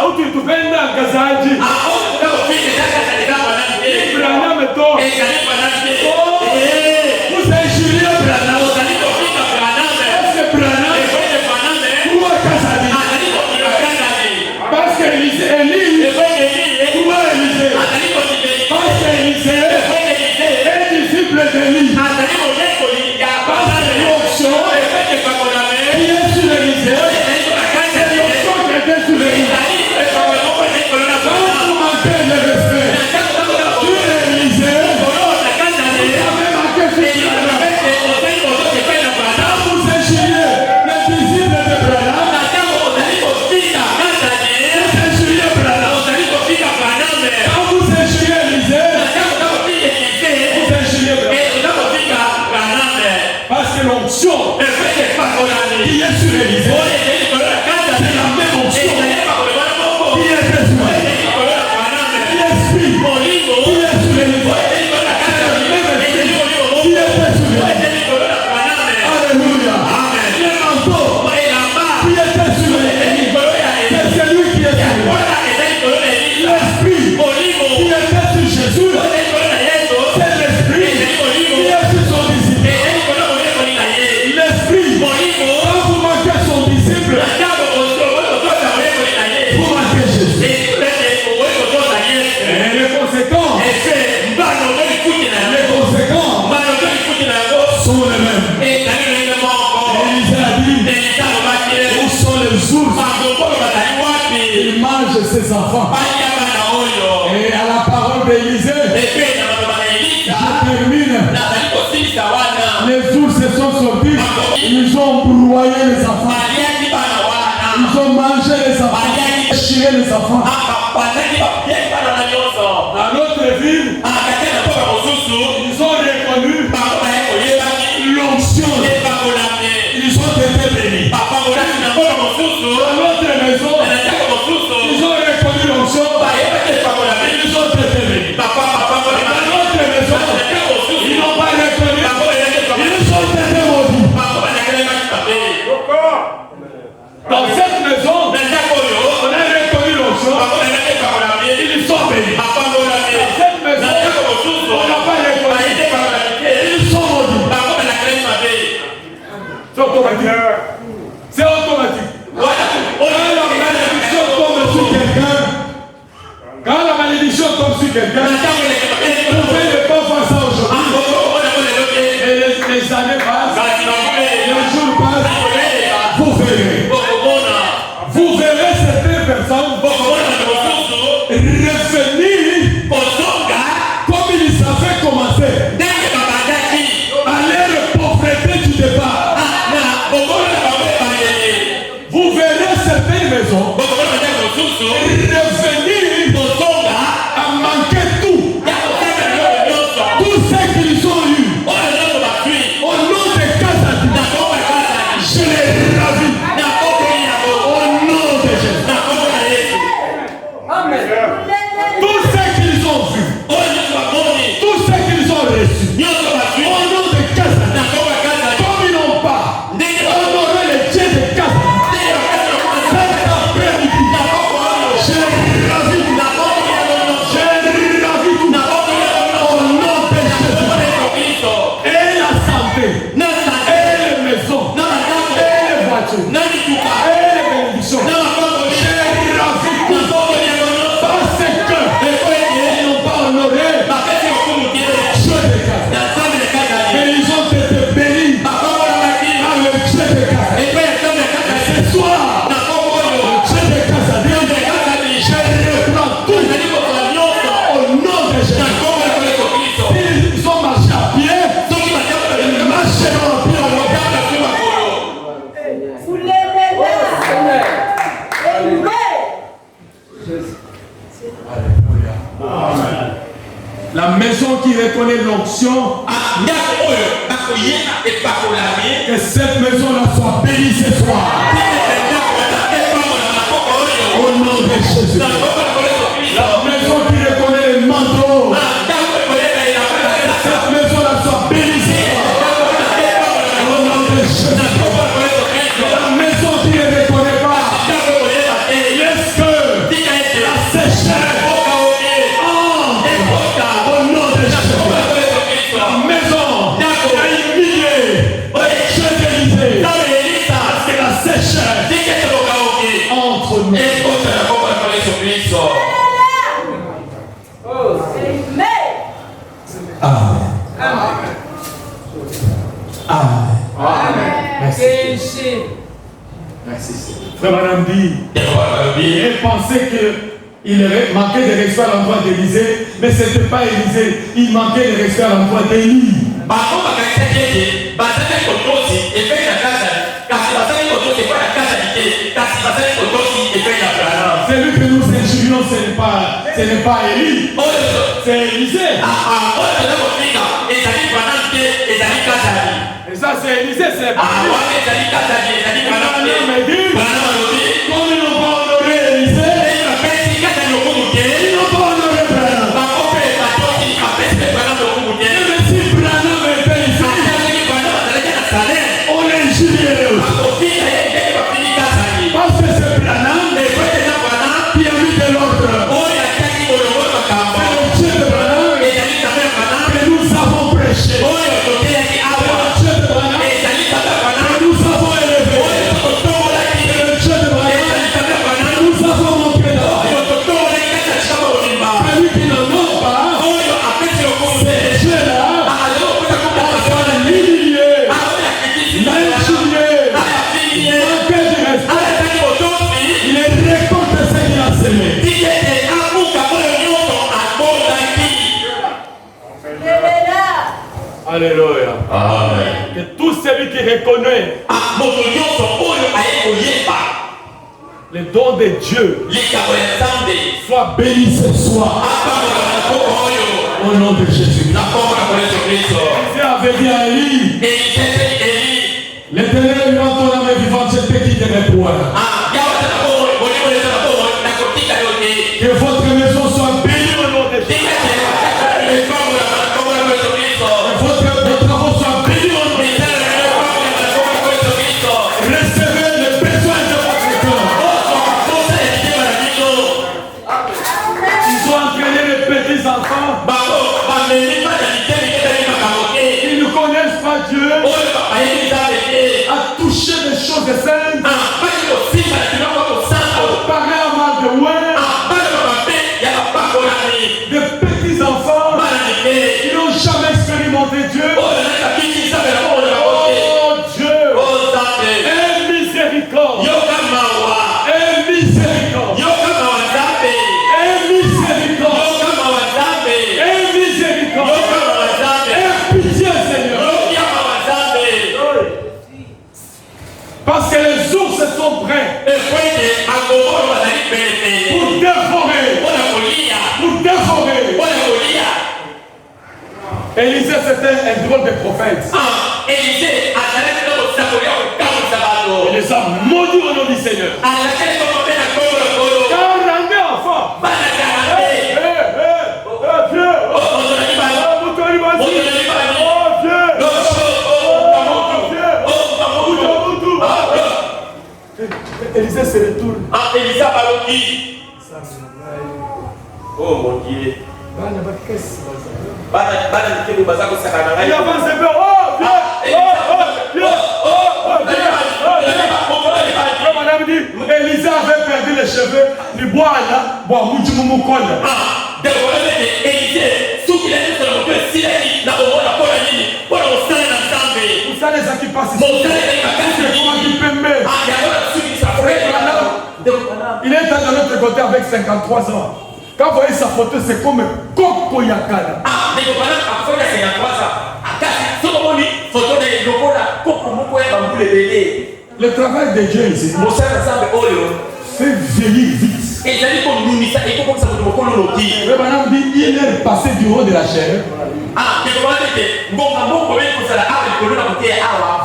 où tu te fais dans Kazaji, Branham est tort. Vous injuriez Branham. Est-ce que Branham croit Kazaji? Parce que Élie croit Élisée. Parce qu'Élisée est disciple d'Élie. Parce que l'onction qui est sur Élisée, c'est l'onction qui était sur Élisée. Quand vous manquez le respect sur Élisée, ses enfants. Et à la parole d'Élisée, je termine. Les ours se sont sortis. Ils ont broyé les enfants. Ils ont mangé les enfants. Déchiré les enfants. Dans notre ville, ils ont reconnu l'onction. Ils ont été bénis. Dans notre maison, ils ont reconnu l'onction. Ils ont été bénis. Dans notre maison, ils n'ont pas reconnu. Ils ont été maudits. Dans cette maison, on a reconnu l'onction. Ils sont bénis. Dans cette maison, on n'a pas reconnu. Ils sont maudits. C'est automatique. C'est automatique. Quand la malédiction tombe sur quelqu'un, vous ne pouvez pas faire ça aujourd'hui. Et les années passent, les jours passent, vous verrez. Vous verrez certaines personnes revenir comme ils avaient commencé. À leur pauvreté du départ. Vous verrez certaines maisons revenir à manquer tout. Tout ce qu'ils ont eu. Au nom de Kazadi, je les ravis. Au nom de Jésus. Tout ce qu'ils ont vu. Tout ce qu'ils ont reçu. Au nom de Kazadi. Comme ils n'ont pas honoré les dieux de Kazadi. Cet après-midi, je les ravis. Je les ravis tout. Au nom de Jésus. Et la santé. Et les maisons. Et les voitures. Et les bénédictions. Je les ravis tout. Parce qu'ils n'ont pas honoré Dieu de Kazadi. Mais ils ont été bénis par le Dieu de Kazadi. Ce soir, le Dieu de Kazadi, je reprends tout au nom de Jésus. Ils ont marché à pied, ils marcheront à pied. La maison qui reconnaît l'onction, que cette maison-là soit bénie ce soir. Au nom de Jésus. La maison qui reconnaît les manteaux, que cette maison-là soit bénie ce soir. Au nom de Jésus. La maison qui ne reconnaît pas, laisse que la sécheresse au nom de Jésus. La maison a humilié Dieu d'Élisée. Parce que la sécheresse entre nous. Amen. Amen. Merci. Merci. Frère Madame dit, il pensait qu'il manquait de respect à l'endroit d'Élisée, mais ce n'était pas Élisée, il manquait de respect à l'endroit d'Élie. Celui que nous injurions, ce n'est pas Élie, c'est Élisée. Et ça c'est Élisée, c'est pas Élie. Comme ils n'ont pas honoré Élisée, ils n'ont pas honoré Branham. Même si Branham était ici, on l'injurierait aussi. Parce que c'est Branham qui a mis de l'ordre. C'est le Dieu de Branham que nous avons prêché. C'est le Dieu de Branham que nous avons élevé. C'est le Dieu de Alléluia. Amen. Que tout celui qui reconnaît le don de Dieu Sois béni ce soir. Au nom de Jésus. Jésus avait dit à Élie, l'Éternel lui rend ton âme vivante, je te quitterai point. Que votre maison soit bénie au nom de Jésus. Que vos travaux soient bénis au nom de Jésus. Recevez les besoins de votre cœur. Ils ont entraîné les petits enfants. Ils ne connaissent pas Dieu. À toucher des choses saintes. Parler à mal de ouais. Des petits enfants. Ils n'ont jamais expérimenté Dieu. Oh Dieu. Et miséricorde. Et miséricorde. Et miséricorde. Et miséricorde. Et pitié, Seigneur. Parce que les ours sont prêts pour dévorer. Pour dévorer. Élisée, c'était un drôle de prophète. Il les a maudits au nom du Seigneur. Car rendez enfant. Élisée se retourne. Oh mon Dieu. Il avance un peu. Oh Dieu. Madame dit, Élisée avait perdu les cheveux. Il boit là. Bois Moudjimoumou Kola. Vous savez ça qui passe ici. Il est dans l'autre côté avec 53 ans. Quand vous voyez sa photo, c'est comme Coco Yakala. Le travail de Dieu ici fait vieillir vite. Le madame dit, il est passé du haut de la chair.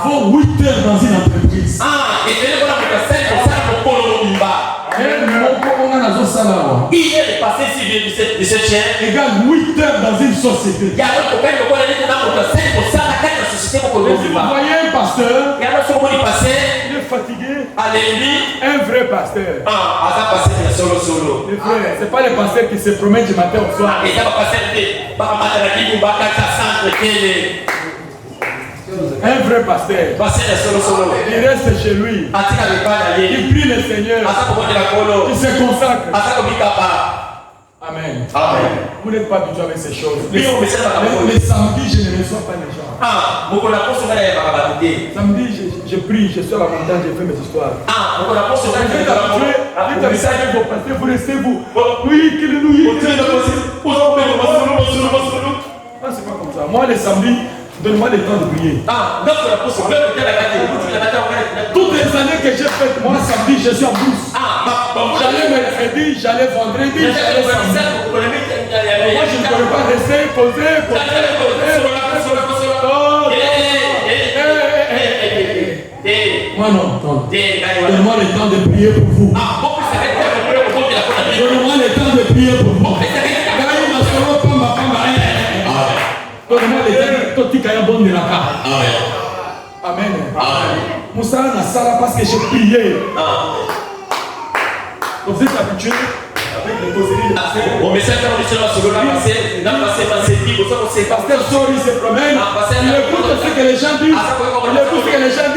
Vaut 8 heures dans une entreprise. Il est passé sur de cette chair. Égale 8 heures dans une société. Vous voyez un pasteur, il est fatigué. Un vrai pasteur. C'est pas le pasteur qui se promène du matin au soir. Un vrai pasteur. Il reste chez lui. Il prie le Seigneur. Il se consacre. Amen. Vous n'êtes pas habitué avec ces choses. Les samedis, je ne reçois pas les gens. Samedi, je prie, je suis à la montagne, je fais mes histoires. Vous êtes habitué avec vos pasteurs, vous restez vous. Oui, qu'il nous y est. C'est pas comme ça. Moi, les samedis, donne-moi le temps de prier. Toutes les années que j'ai faites, moi, samedi, je suis en bourse. J'allais mercredi, j'allais vendredi, j'allais samedi. Moi, je ne pourrais pas rester, poser. Moi, non. Donne-moi le temps de prier pour vous. Donne-moi le temps de prier pour vous. Donne-moi le temps de prier pour vous. Amen. Moussa n'a sala parce que j'ai prié. Vous êtes habitués avec les causeries de passer. Pasteur sort, il se promène. Il écoute ce que les gens disent. Il écoute ce que les gens